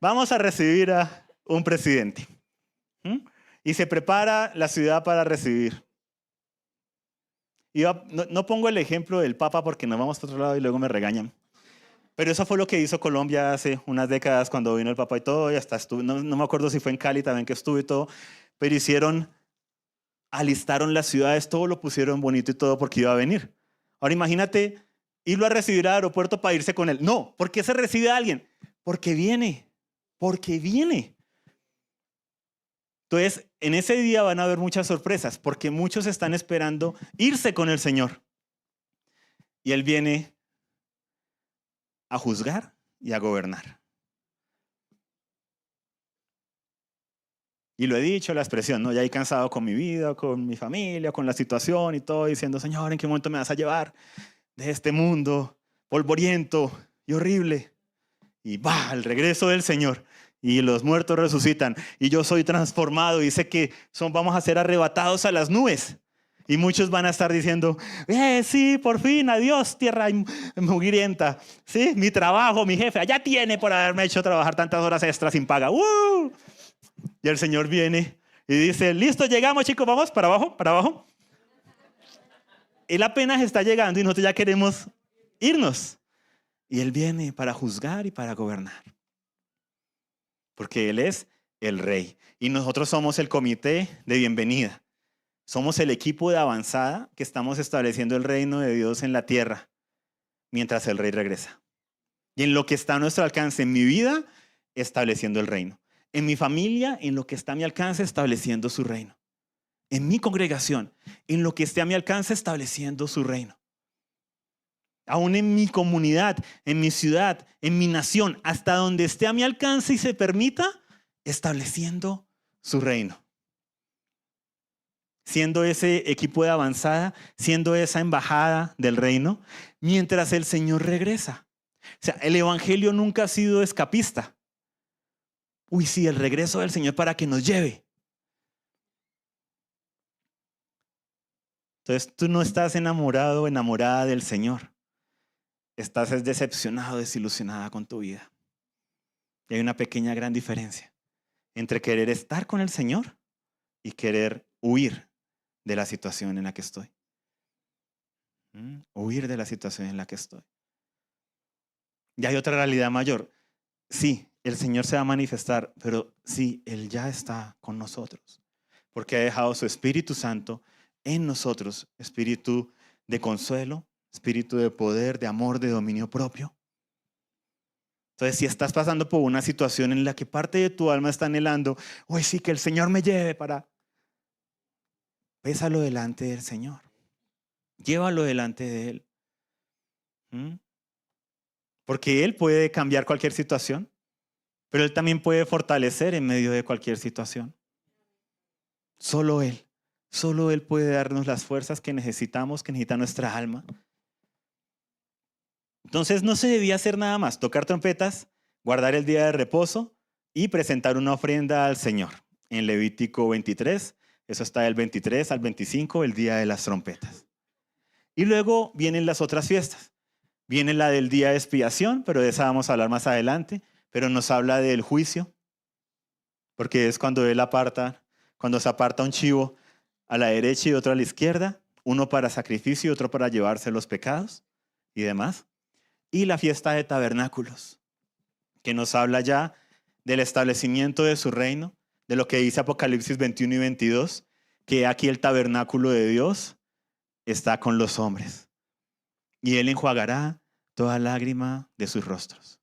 Vamos a recibir a un presidente. Y se prepara la ciudad para recibir. Y no pongo el ejemplo del Papa porque nos vamos a otro lado y luego me regañan. Pero eso fue lo que hizo Colombia hace unas décadas cuando vino el Papa y todo. Y hasta estuve, no me acuerdo si fue en Cali también que estuve y todo. Pero alistaron las ciudades, todo lo pusieron bonito y todo porque iba a venir. Ahora imagínate irlo a recibir al aeropuerto para irse con él. No, ¿por qué se recibe a alguien? Porque viene. Entonces, en ese día van a haber muchas sorpresas porque muchos están esperando irse con el Señor. Y Él viene a juzgar y a gobernar. Y lo he dicho, la expresión, ¿no? Ya he cansado con mi vida, con mi familia, con la situación y todo, diciendo, Señor, ¿en qué momento me vas a llevar de este mundo polvoriento y horrible? Y va, el regreso del Señor. Y los muertos resucitan. Y yo soy transformado. Y sé que vamos a ser arrebatados a las nubes. Y muchos van a estar diciendo, sí, por fin, adiós, tierra mugrienta. Sí, mi trabajo, mi jefe, allá tiene por haberme hecho trabajar tantas horas extras sin paga. Y el Señor viene y dice, listo, llegamos, chicos, vamos, para abajo, para abajo. Él apenas está llegando y nosotros ya queremos irnos. Y Él viene para juzgar y para gobernar. Porque Él es el Rey. Y nosotros somos el comité de bienvenida. Somos el equipo de avanzada que estamos estableciendo el reino de Dios en la tierra mientras el Rey regresa. Y en lo que está a nuestro alcance en mi vida, estableciendo el reino. En mi familia, en lo que está a mi alcance, estableciendo su reino. En mi congregación, en lo que esté a mi alcance, estableciendo su reino. Aún en mi comunidad, en mi ciudad, en mi nación, hasta donde esté a mi alcance y se permita, estableciendo su reino. Siendo ese equipo de avanzada, siendo esa embajada del reino, mientras el Señor regresa. O sea, el evangelio nunca ha sido escapista. Sí, el regreso del Señor para que nos lleve. Entonces tú no estás enamorado o enamorada del Señor. Estás decepcionado, desilusionada con tu vida. Y hay una pequeña gran diferencia entre querer estar con el Señor y querer huir de la situación en la que estoy. Huir de la situación en la que estoy. Y hay otra realidad mayor. Sí, el Señor se va a manifestar, pero sí, Él ya está con nosotros. Porque ha dejado su Espíritu Santo en nosotros, espíritu de consuelo, espíritu de poder, de amor, de dominio propio. Entonces, si estás pasando por una situación en la que parte de tu alma está anhelando, sí, que el Señor me lleve para... Pésalo delante del Señor. Llévalo delante de Él. Porque Él puede cambiar cualquier situación, pero Él también puede fortalecer en medio de cualquier situación. Solo Él. Solo Él puede darnos las fuerzas que necesitamos, que necesita nuestra alma. Entonces no se debía hacer nada más, tocar trompetas, guardar el día de reposo y presentar una ofrenda al Señor. En Levítico 23, eso está del 23 al 25, el día de las trompetas. Y luego vienen las otras fiestas. Viene la del día de expiación, pero de esa vamos a hablar más adelante, pero nos habla del juicio, porque es cuando cuando se aparta un chivo a la derecha y otro a la izquierda, uno para sacrificio y otro para llevarse los pecados y demás. Y la fiesta de tabernáculos, que nos habla ya del establecimiento de su reino, de lo que dice Apocalipsis 21 y 22, que aquí el tabernáculo de Dios está con los hombres. Y Él enjuagará toda lágrima de sus rostros.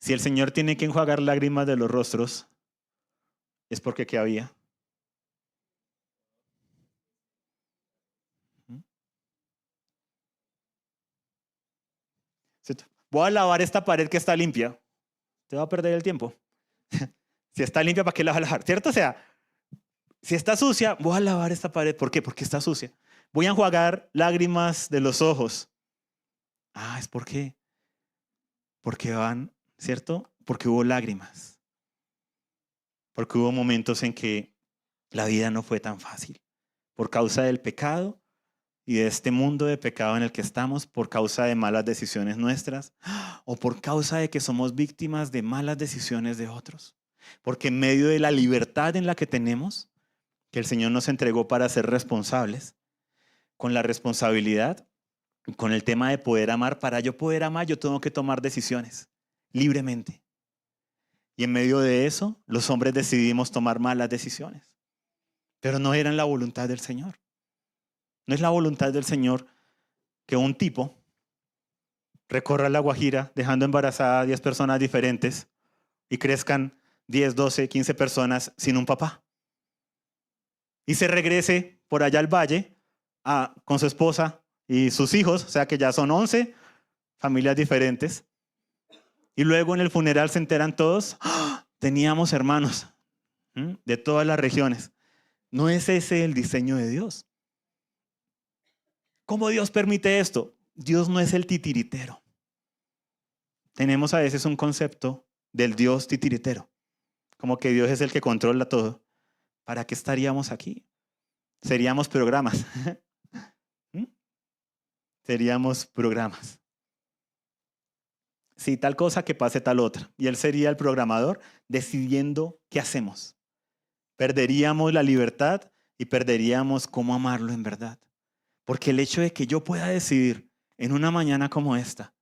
Si el Señor tiene que enjuagar lágrimas de los rostros, es porque ¿qué había? Voy a lavar esta pared que está limpia. Te va a perder el tiempo. Si está limpia, ¿para qué la vas a lavar? ¿Cierto? O sea, si está sucia, voy a lavar esta pared. ¿Por qué? Porque está sucia. Voy a enjuagar lágrimas de los ojos. Ah, es porque ¿cierto? Porque hubo lágrimas. Porque hubo momentos en que la vida no fue tan fácil. Por causa del pecado y de este mundo de pecado en el que estamos, por causa de malas decisiones nuestras, o por causa de que somos víctimas de malas decisiones de otros. Porque en medio de la libertad en la que tenemos, que el Señor nos entregó para ser responsables, con la responsabilidad, con el tema de poder amar, para yo poder amar, yo tengo que tomar decisiones libremente. Y en medio de eso, los hombres decidimos tomar malas decisiones, pero no eran la voluntad del Señor. No es la voluntad del Señor que un tipo recorra la Guajira dejando embarazadas a 10 personas diferentes y crezcan 10, 12, 15 personas sin un papá. Y se regrese por allá al valle con su esposa y sus hijos, o sea que ya son 11 familias diferentes. Y luego en el funeral se enteran todos, ¡ah! Teníamos hermanos de todas las regiones. ¿No es ese el diseño de Dios? ¿Cómo Dios permite esto? Dios no es el titiritero. Tenemos a veces un concepto del Dios titiritero, como que Dios es el que controla todo. ¿Para qué estaríamos aquí? Seríamos programas. Seríamos programas. Sí, tal cosa que pase tal otra. Y Él sería el programador decidiendo qué hacemos. Perderíamos la libertad y perderíamos cómo amarlo en verdad. Porque el hecho de que yo pueda decidir en una mañana como esta,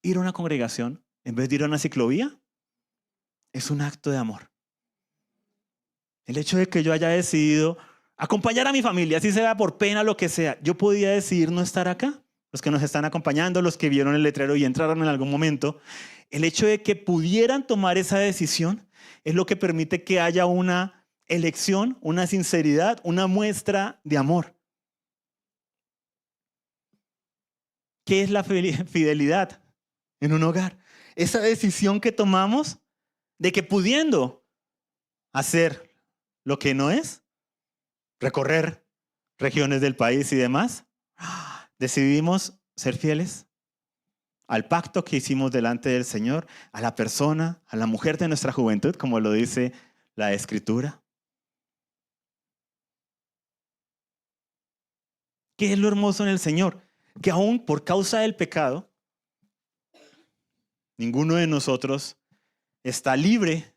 ir a una congregación en vez de ir a una ciclovía, es un acto de amor. El hecho de que yo haya decidido acompañar a mi familia, así sea por pena, lo que sea, yo podía decidir no estar acá. Los que nos están acompañando, los que vieron el letrero y entraron en algún momento, el hecho de que pudieran tomar esa decisión es lo que permite que haya una elección, una sinceridad, una muestra de amor. ¿Qué es la fidelidad en un hogar? Esa decisión que tomamos de que pudiendo hacer lo que no es, recorrer regiones del país y demás, decidimos ser fieles al pacto que hicimos delante del Señor, a la persona, a la mujer de nuestra juventud, como lo dice la Escritura. ¿Qué es lo hermoso en el Señor? Que aún por causa del pecado, ninguno de nosotros está libre,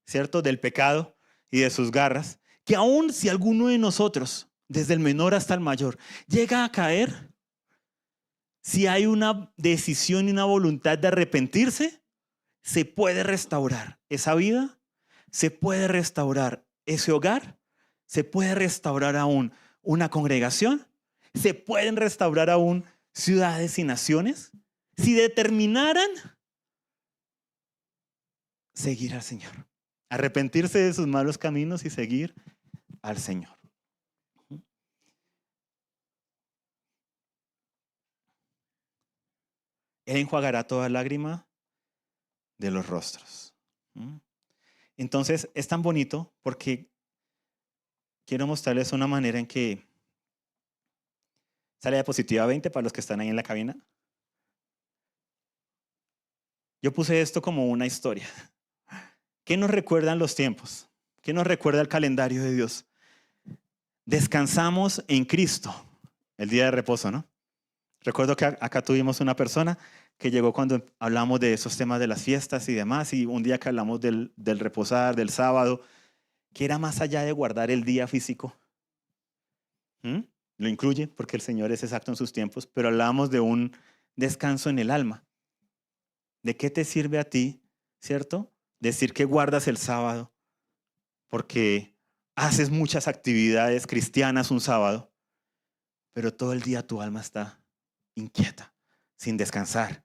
¿cierto?, del pecado y de sus garras, que aún si alguno de nosotros, desde el menor hasta el mayor, llega a caer, si hay una decisión y una voluntad de arrepentirse, se puede restaurar esa vida, se puede restaurar ese hogar, se puede restaurar aún una congregación, se pueden restaurar aún ciudades y naciones, si determinaran seguir al Señor, arrepentirse de sus malos caminos y seguir al Señor. Él enjuagará toda lágrima de los rostros. Entonces es tan bonito porque quiero mostrarles una manera en que sale diapositiva 20 para los que están ahí en la cabina. Yo puse esto como una historia. ¿Qué nos recuerdan los tiempos? ¿Qué nos recuerda el calendario de Dios? Descansamos en Cristo, el día de reposo, ¿no? Recuerdo que acá tuvimos una persona que llegó cuando hablamos de esos temas de las fiestas y demás, y un día que hablamos del reposar, del sábado, que era más allá de guardar el día físico. Lo incluye porque el Señor es exacto en sus tiempos, pero hablábamos de un descanso en el alma. ¿De qué te sirve a ti, cierto? Decir que guardas el sábado porque haces muchas actividades cristianas un sábado, pero todo el día tu alma está inquieta, sin descansar,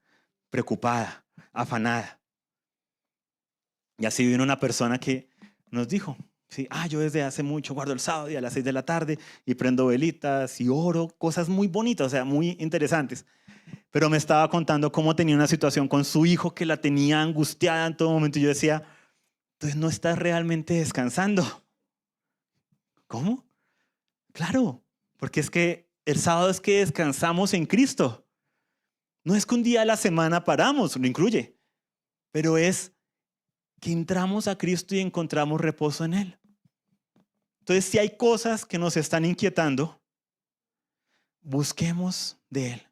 preocupada, afanada. Y así vino una persona que nos dijo, sí, yo desde hace mucho guardo el sábado y a las 6 de la tarde y prendo velitas y oro, cosas muy bonitas, o sea, muy interesantes. Pero me estaba contando cómo tenía una situación con su hijo que la tenía angustiada en todo momento. Y yo decía, entonces no estás realmente descansando. ¿Cómo? Claro, porque es que el sábado es que descansamos en Cristo. No es que un día a la semana paramos, lo incluye, pero es que entramos a Cristo y encontramos reposo en Él. Entonces, si hay cosas que nos están inquietando, busquemos de Él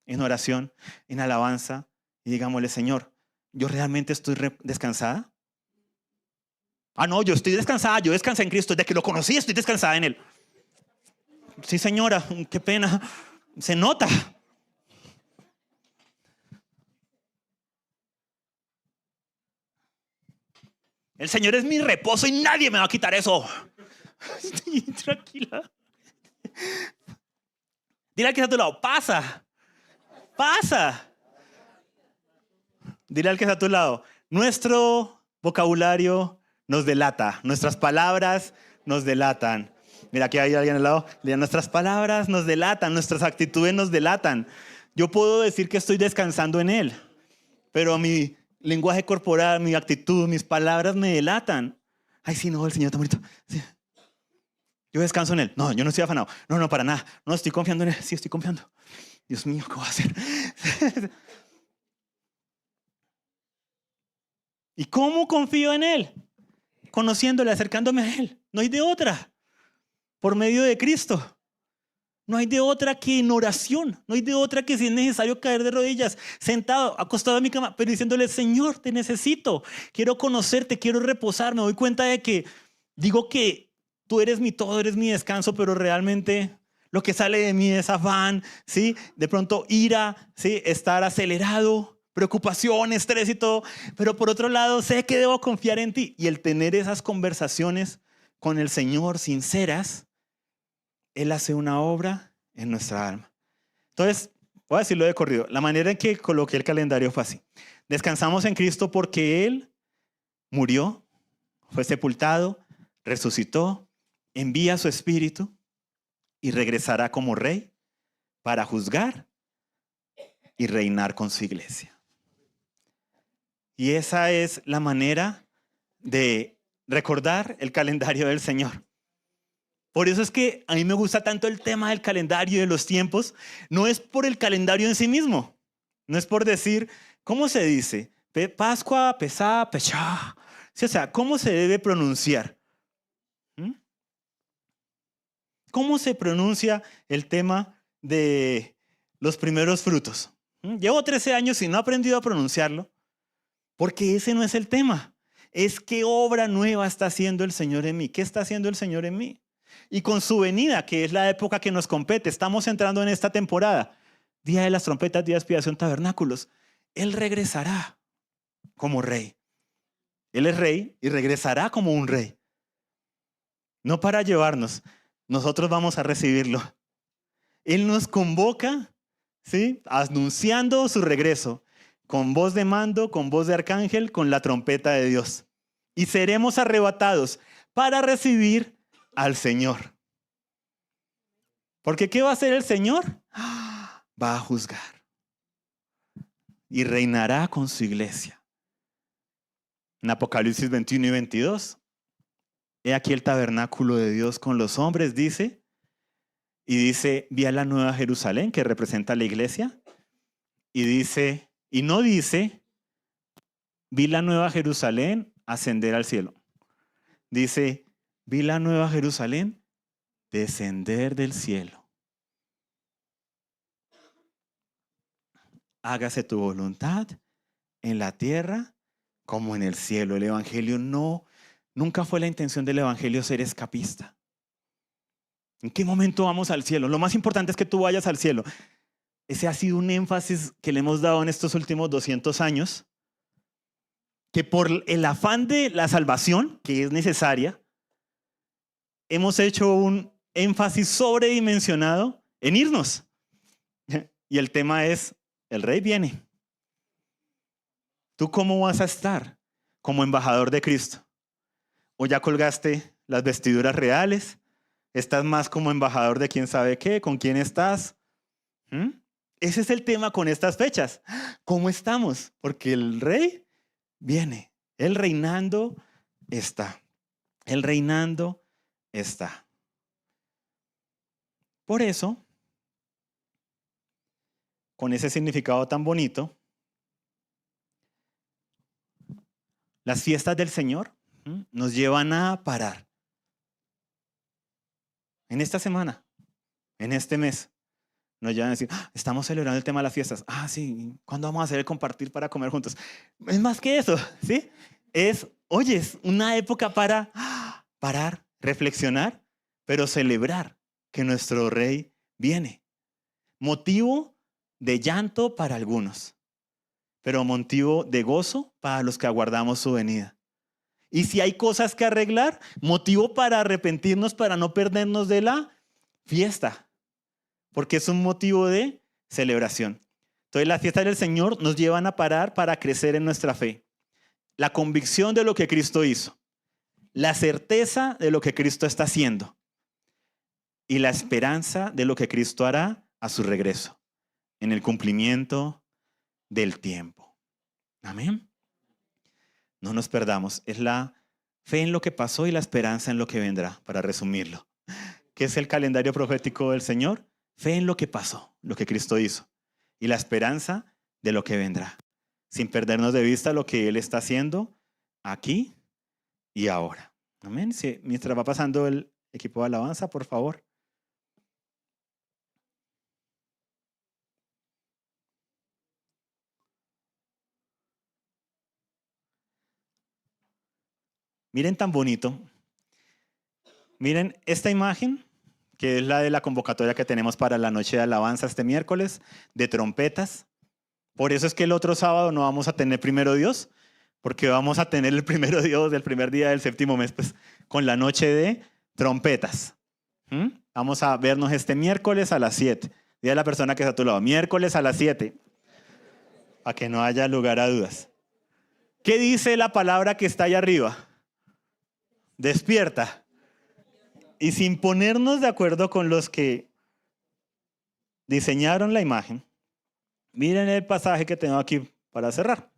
en oración, en alabanza, y digámosle, Señor, ¿yo realmente estoy descansada? No, yo estoy descansada, yo descansé en Cristo, desde que lo conocí estoy descansada en Él. Sí, señora, qué pena, se nota. El Señor es mi reposo y nadie me va a quitar eso. Sí, tranquila. Dile al que está a tu lado, pasa. Dile al que está a tu lado, nuestro vocabulario nos delata, nuestras palabras nos delatan. Mira, aquí hay alguien al lado. Nuestras palabras nos delatan, nuestras actitudes nos delatan. Yo puedo decir que estoy descansando en Él, pero mi lenguaje corporal, mi actitud, mis palabras me delatan. Ay, sí, no, el Señor está bonito. Sí. Yo descanso en Él. No, yo no estoy afanado. No, para nada. No, estoy confiando en Él. Sí, estoy confiando. Dios mío, ¿qué voy a hacer? ¿Y cómo confío en Él? Conociéndole, acercándome a Él. No hay de otra. Por medio de Cristo. No hay de otra que en oración. No hay de otra que si es necesario caer de rodillas, sentado, acostado en mi cama, pero diciéndole, Señor, te necesito. Quiero conocerte, quiero reposar. Me doy cuenta de que digo que tú eres mi todo, eres mi descanso, pero realmente lo que sale de mí es afán, ¿sí? De pronto ira, ¿sí? Estar acelerado, preocupación, estrés y todo. Pero por otro lado, sé que debo confiar en ti. Y el tener esas conversaciones con el Señor sinceras, Él hace una obra en nuestra alma. Entonces, voy a decirlo de corrido. La manera en que coloqué el calendario fue así. Descansamos en Cristo porque Él murió, fue sepultado, resucitó, envía su Espíritu y regresará como Rey para juzgar y reinar con su iglesia. Y esa es la manera de recordar el calendario del Señor. Por eso es que a mí me gusta tanto el tema del calendario y de los tiempos. No es por el calendario en sí mismo. No es por decir, ¿cómo se dice? Pascua, Pesá, Pechá. Sí, o sea, ¿cómo se debe pronunciar? ¿Cómo se pronuncia el tema de los primeros frutos? Llevo 13 años y no he aprendido a pronunciarlo porque ese no es el tema. Es qué obra nueva está haciendo el Señor en mí. ¿Qué está haciendo el Señor en mí? Y con su venida, que es la época que nos compete, estamos entrando en esta temporada, Día de las Trompetas, Día de Expiación, Tabernáculos. Él regresará como Rey. Él es Rey y regresará como un Rey. No para llevarnos, nosotros vamos a recibirlo. Él nos convoca, ¿sí? Anunciando su regreso, con voz de mando, con voz de arcángel, con la trompeta de Dios. Y seremos arrebatados para recibir al Señor. Porque ¿qué va a hacer el Señor? Va a juzgar. Y reinará con su iglesia. En Apocalipsis 21 y 22. He aquí el tabernáculo de Dios con los hombres, dice. Y dice, vi a la nueva Jerusalén, que representa a la iglesia. Y dice, y no dice, vi la nueva Jerusalén ascender al cielo. Dice, vi la nueva Jerusalén descender del cielo. Hágase tu voluntad en la tierra como en el cielo. El evangelio nunca fue la intención del evangelio ser escapista. ¿En qué momento vamos al cielo? Lo más importante es que tú vayas al cielo. Ese ha sido un énfasis que le hemos dado en estos últimos 200 años, que por el afán de la salvación, que es necesaria, hemos hecho un énfasis sobredimensionado en irnos. Y el tema es, el rey viene. ¿Tú cómo vas a estar como embajador de Cristo? ¿O ya colgaste las vestiduras reales? ¿Estás más como embajador de quién sabe qué? ¿Con quién estás? Ese es el tema con estas fechas. ¿Cómo estamos? Porque el rey viene. Él reinando está. Él reinando está. Por eso, con ese significado tan bonito, las fiestas del Señor nos llevan a parar. En esta semana, en este mes, nos llevan a decir, estamos celebrando el tema de las fiestas. Sí, ¿cuándo vamos a hacer el compartir para comer juntos? Es más que eso, ¿sí? Es una época para parar, reflexionar, pero celebrar que nuestro Rey viene. Motivo de llanto para algunos, pero motivo de gozo para los que aguardamos su venida. Y si hay cosas que arreglar, motivo para arrepentirnos, para no perdernos de la fiesta, porque es un motivo de celebración. Entonces las fiestas del Señor nos llevan a parar para crecer en nuestra fe. La convicción de lo que Cristo hizo, la certeza de lo que Cristo está haciendo y la esperanza de lo que Cristo hará a su regreso, en el cumplimiento del tiempo. Amén. No nos perdamos. Es la fe en lo que pasó y la esperanza en lo que vendrá, para resumirlo. ¿Qué es el calendario profético del Señor? Fe en lo que pasó, lo que Cristo hizo, y la esperanza de lo que vendrá, sin perdernos de vista lo que Él está haciendo aquí y ahora. Amén. Sí, mientras va pasando el equipo de alabanza, por favor. Miren tan bonito. Miren esta imagen, que es la de la convocatoria que tenemos para la noche de alabanza este miércoles, de trompetas. Por eso es que el otro sábado no vamos a tener primero Dios, porque vamos a tener el primero Dios del primer día del séptimo mes, pues, con la noche de trompetas. Vamos a vernos este miércoles a las 7. Dile a la persona que está a tu lado, miércoles a las 7, para que no haya lugar a dudas. ¿Qué dice la palabra que está allá arriba? Despierta. Y sin ponernos de acuerdo con los que diseñaron la imagen, miren el pasaje que tengo aquí para cerrar.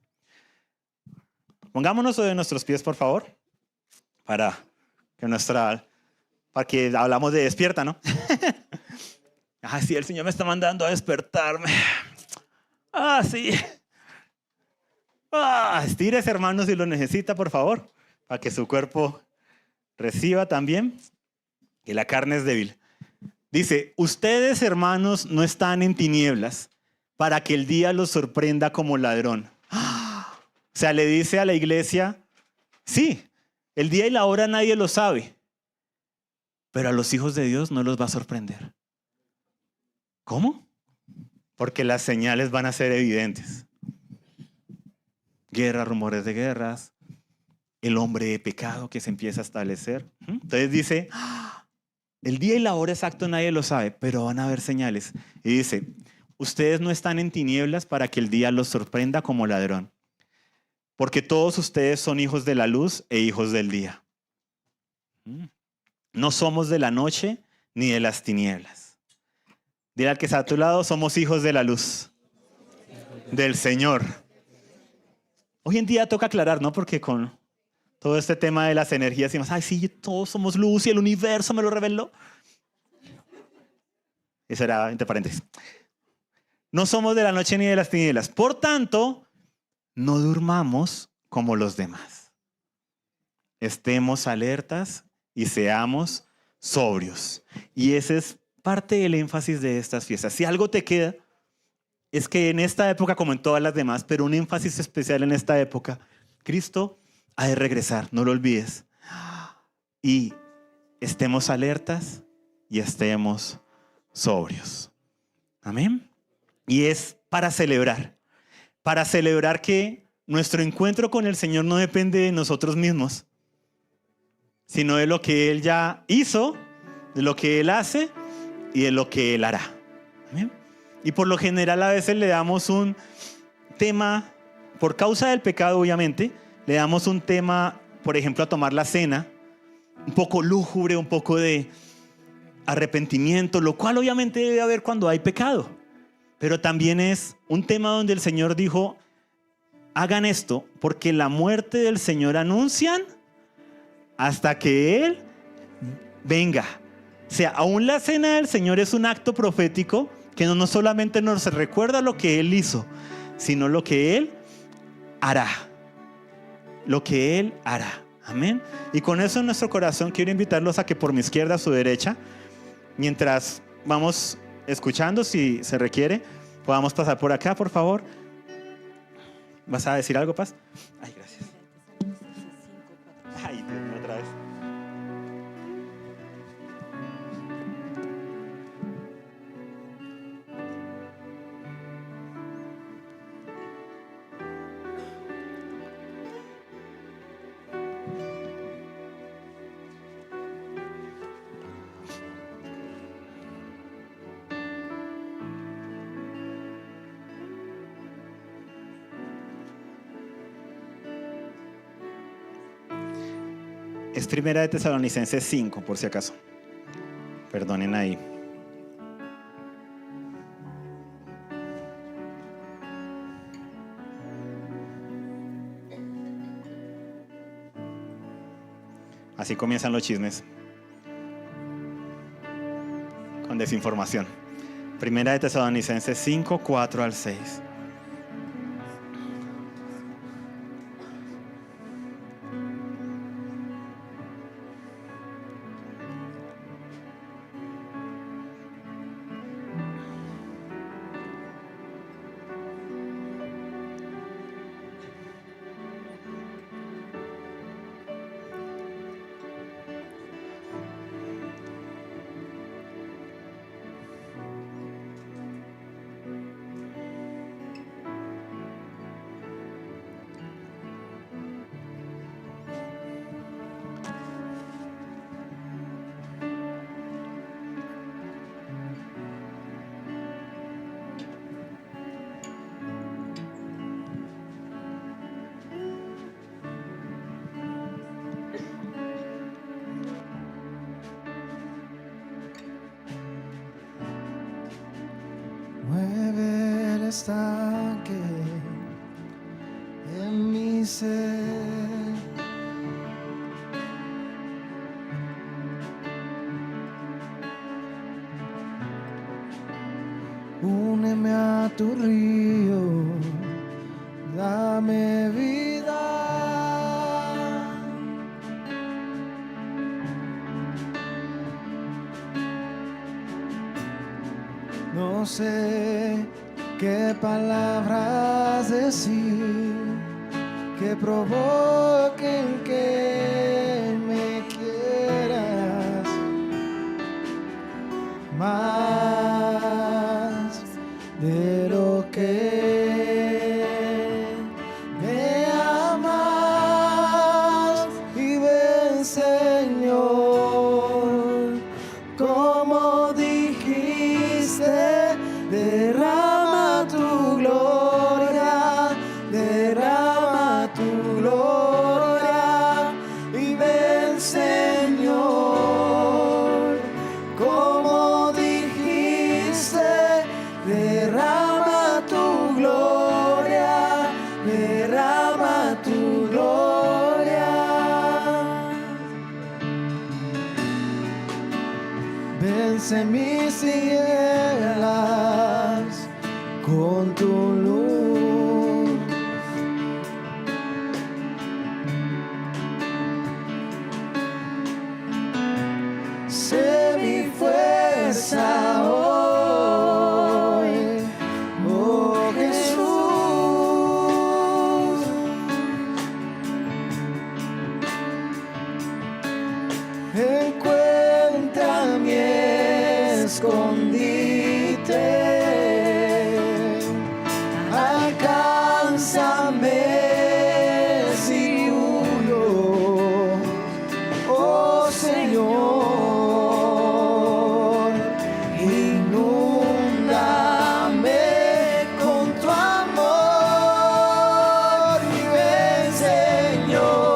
Pongámonos sobre nuestros pies, por favor, para que hablamos de despierta, ¿no? Sí, el Señor me está mandando a despertarme. Sí. Estírese, hermano, si lo necesita, por favor, para que su cuerpo reciba también, que la carne es débil. Dice, ustedes, hermanos, no están en tinieblas para que el día los sorprenda como ladrón. O sea, le dice a la iglesia, sí, el día y la hora nadie lo sabe, pero a los hijos de Dios no los va a sorprender. ¿Cómo? Porque las señales van a ser evidentes. Guerras, rumores de guerras, el hombre de pecado que se empieza a establecer. Entonces dice, el día y la hora exacto nadie lo sabe, pero van a haber señales. Y dice, ustedes no están en tinieblas para que el día los sorprenda como ladrón, porque todos ustedes son hijos de la luz e hijos del día. No somos de la noche ni de las tinieblas. Dile al que está a tu lado, somos hijos de la luz, del Señor. Hoy en día toca aclarar, ¿no? Porque con todo este tema de las energías, decimos, ay, sí, todos somos luz y el universo me lo reveló. Eso era entre paréntesis. No somos de la noche ni de las tinieblas. Por tanto, no durmamos como los demás. Estemos alertas y seamos sobrios. Y ese es parte del énfasis de estas fiestas. Si algo te queda, es que en esta época, como en todas las demás, pero un énfasis especial en esta época, Cristo ha de regresar, no lo olvides. Y estemos alertas y estemos sobrios. Amén. Y es para celebrar que nuestro encuentro con el Señor no depende de nosotros mismos, sino de lo que Él ya hizo, de lo que Él hace y de lo que Él hará. Amén. Y por lo general a veces le damos un tema, por causa del pecado obviamente, le damos un tema, por ejemplo, a tomar la cena, un poco lúgubre, un poco de arrepentimiento, lo cual obviamente debe haber cuando hay pecado. Pero también es un tema donde el Señor dijo, hagan esto porque la muerte del Señor anuncian hasta que Él venga. O sea, aún la cena del Señor es un acto profético que no solamente nos recuerda lo que Él hizo, sino lo que Él hará. Lo que Él hará. Amén. Y con eso en nuestro corazón quiero invitarlos a que por mi izquierda, a su derecha, mientras vamos escuchando, si se requiere, podamos pasar por acá, por favor. ¿Vas a decir algo, Paz? Ay, gracias. Ay, Dios mío, otra vez. Es Primera de Tesalonicenses 5, por si acaso. Perdonen ahí. Así comienzan los chismes. Con desinformación. Primera de Tesalonicenses 5, 4 al 6. Mueve el estanque en mi ser, úneme a tu río, dame vida. No sé qué palabras decir que provoquen que me quieras más de lo que me amas. Y ven, Señor, como dijiste, derrama tu gloria, derrama tu gloria. Y ven, Señor, como dijiste, derrama tu gloria, derrama resplandece mis tinieblas con tu luz. Sé mi fuerza hoy, oh Jesús. Encuentra mi escondite, alcánzame si huyo, oh Señor, inúndame con tu amor y ven, Señor,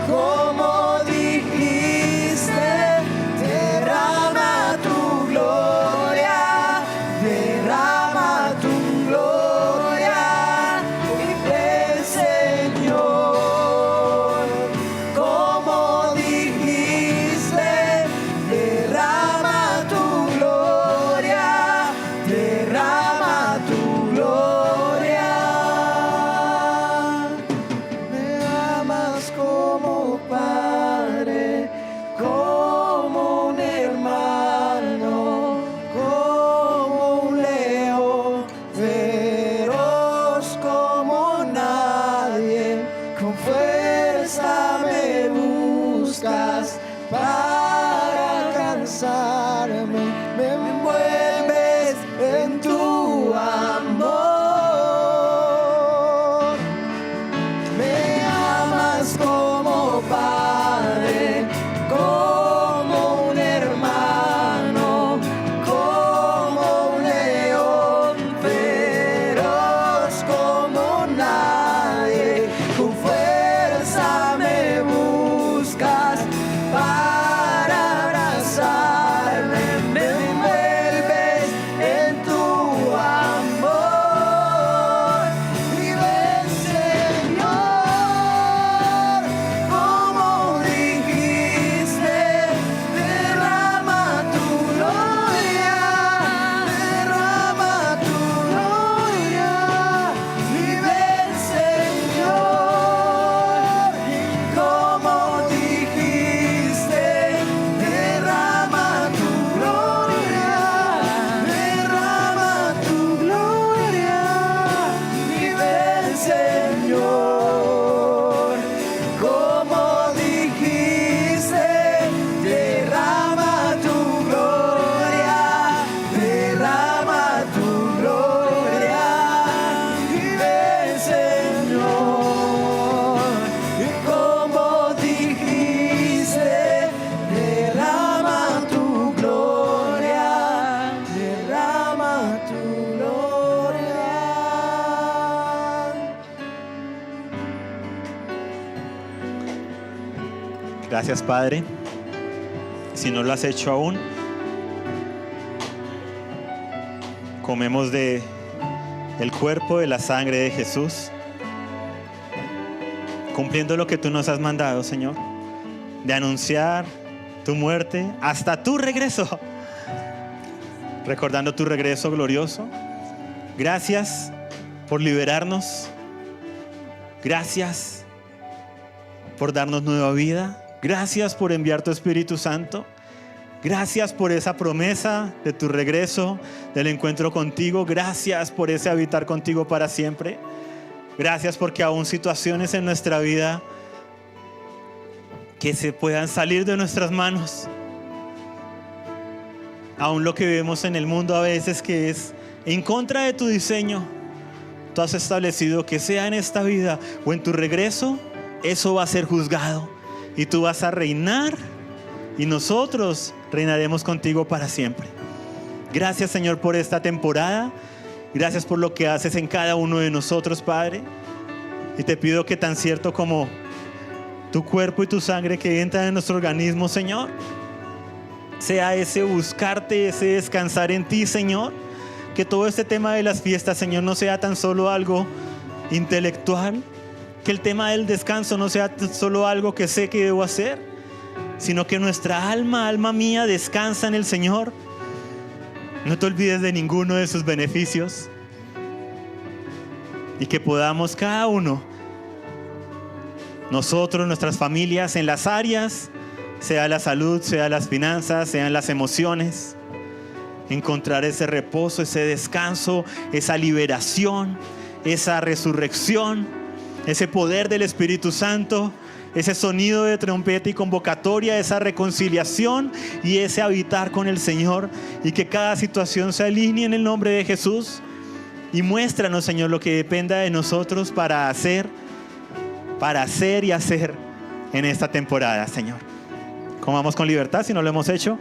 como dijiste, derrama tu gloria, derrama tu gloria y ven, Señor, como dijiste, derrama tu gloria, derrama tu gloria. Me amas como padre, como un hermano, como un león feroz, como nadie. Con fuerza me buscas para alcanzarme, me envuelves en tu amor. Me amas como padre, como un hermano, como un león feroz, como nadie. Con fuerza me buscas para abrazarme, me envuelves en tu amor y ven, Señor, como dijiste, derrama tu gloria, derrama tu gloria y ven, Señor, como dijiste, derrama tu gloria, derrama tu gloria y ven, Señor, como dijiste, derrama tu gloria, derrama tu gloria y ven, Señor, como dijiste, derrama tu gloria, derrama tu gloria. Gracias, Padre. Si no lo has hecho aún, comemos de el cuerpo de la sangre de Jesús, cumpliendo lo que tú nos has mandado, Señor, de anunciar tu muerte hasta tu regreso, recordando tu regreso glorioso. Gracias por liberarnos. Gracias por darnos nueva vida. Gracias por enviar tu Espíritu Santo. Gracias por esa promesa de tu regreso, del encuentro contigo. Gracias por ese habitar contigo para siempre. Gracias porque aún situaciones en nuestra vida que se puedan salir de nuestras manos, aún lo que vemos en el mundo a veces que es en contra de tu diseño, tú has establecido que sea en esta vida o en tu regreso, eso va a ser juzgado y tú vas a reinar y nosotros reinaremos contigo para siempre. Gracias, Señor, por esta temporada. Gracias por lo que haces en cada uno de nosotros, Padre. Y te pido que tan cierto como tu cuerpo y tu sangre que entran en nuestro organismo, Señor, sea ese buscarte, ese descansar en ti, Señor. Que todo este tema de las fiestas, Señor, no sea tan solo algo intelectual. Que el tema del descanso no sea tan solo algo que sé que debo hacer, sino que nuestra alma, alma mía, descansa en el Señor. No te olvides de ninguno de sus beneficios. Y que podamos cada uno, nosotros, nuestras familias, en las áreas, sea la salud, sea las finanzas, sean las emociones, encontrar ese reposo, ese descanso, esa liberación, esa resurrección, ese poder del Espíritu Santo, ese sonido de trompeta y convocatoria, esa reconciliación y ese habitar con el Señor, y que cada situación se alinee en el nombre de Jesús. Y muéstranos, Señor, lo que dependa de nosotros para hacer y hacer en esta temporada, Señor. Comamos con libertad si no lo hemos hecho.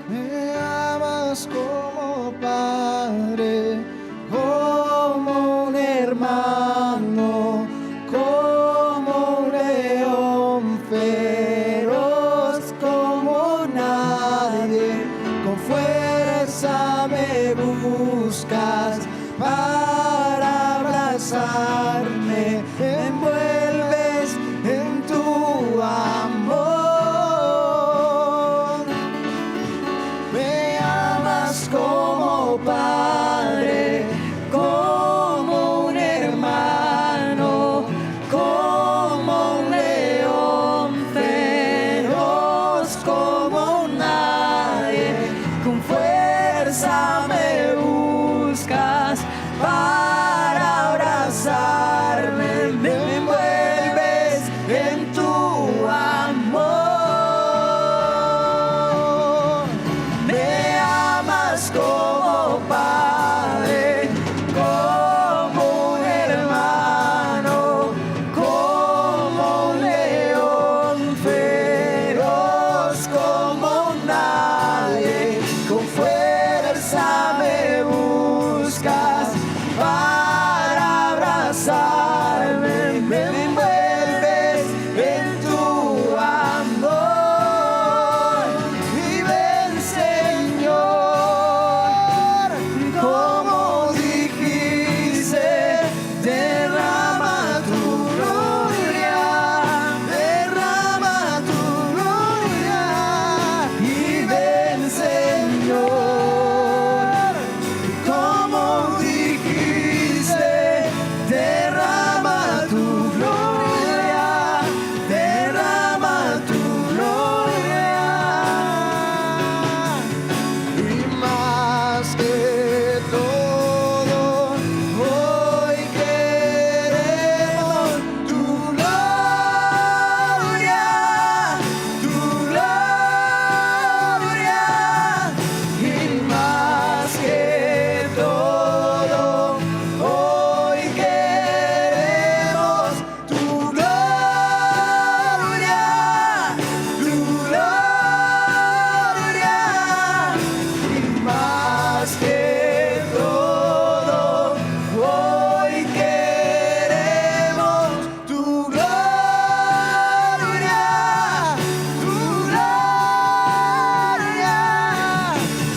Me amas como padre, como un hermano, como un león feroz, como nadie. Con fuerza me buscas para abrazarme, me envuelves en tu amor. Me amas como padre, como un hermano, como un león feroz, como nadie. Con fuerza me buscas para abrazarme, me envuelves en tu amor. Me amas como padre, como un hermano, como un león feroz, como nadie. Con fuerza me buscas para abrazarme, me envuelves en tu amor. Y ven, Señor, como dijiste, derrama tu gloria, derrama tu gloria. Y ven, Señor, como dijiste, derrama tu gloria, derrama tu gloria. Y más que todo, hoy queremos tu gloria, tu gloria. Y más que todo, hoy queremos tu gloria, tu gloria. Y más que todo, hoy queremos tu gloria, tu gloria.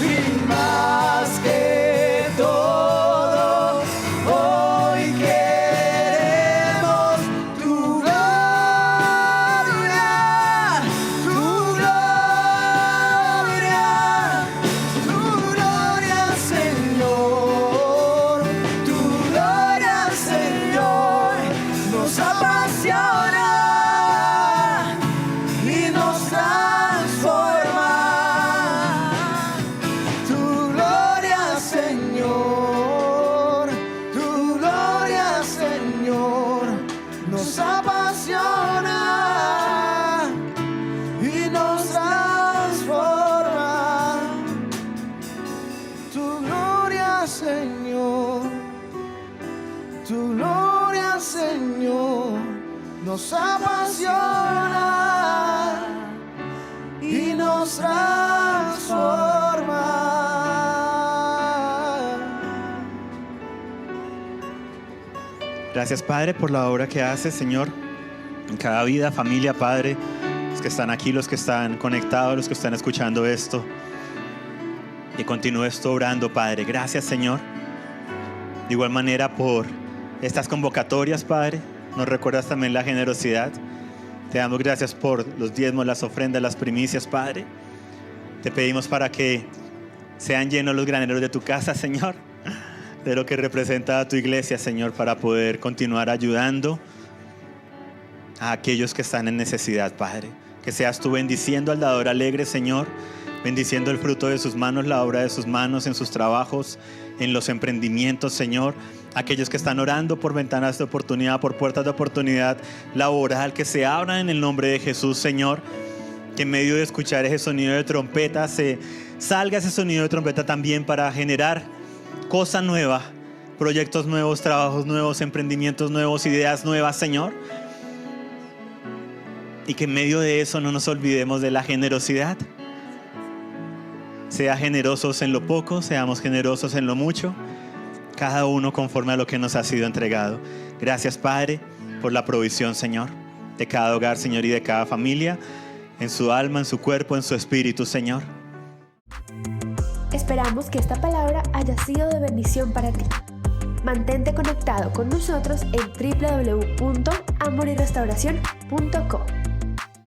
Y más que todo, hoy queremos tu gloria, tu gloria, tu gloria, Señor, tu gloria, Señor, nos apasiona y nos transforma. Tu gloria, Señor, tu gloria, Señor, nos apasiona y nos transforma. Tu gloria, Señor, tu gloria, Señor, nos apasiona y nos transforma. Gracias, Padre, por la obra que haces, Señor, en cada vida, familia, Padre, los que están aquí, los que están conectados, los que están escuchando esto. Y continúes tú obrando, Padre. Gracias, Señor. De igual manera, por estas convocatorias, Padre, nos recuerdas también la generosidad. Te damos gracias por los diezmos, las ofrendas, las primicias, Padre. Te pedimos para que sean llenos los graneros de tu casa, Señor, de lo que representa a tu iglesia, Señor, para poder continuar ayudando a aquellos que están en necesidad, Padre. Que seas tú bendiciendo al dador alegre, Señor, bendiciendo el fruto de sus manos, la obra de sus manos, en sus trabajos, en los emprendimientos, Señor. Aquellos que están orando por ventanas de oportunidad, por puertas de oportunidad laboral, que se abran en el nombre de Jesús, Señor. Que en medio de escuchar ese sonido de trompeta, salga ese sonido de trompeta también para generar cosa nueva, proyectos nuevos, trabajos nuevos, emprendimientos nuevos, ideas nuevas, Señor. Y que en medio de eso no nos olvidemos de la generosidad. Sea generosos en lo poco, seamos generosos en lo mucho, cada uno conforme a lo que nos ha sido entregado. Gracias, Padre, por la provisión, Señor, de cada hogar, Señor, y de cada familia, en su alma, en su cuerpo, en su espíritu, Señor. Esperamos que esta palabra haya sido de bendición para ti. Mantente conectado con nosotros en www.amoryrestauracion.co.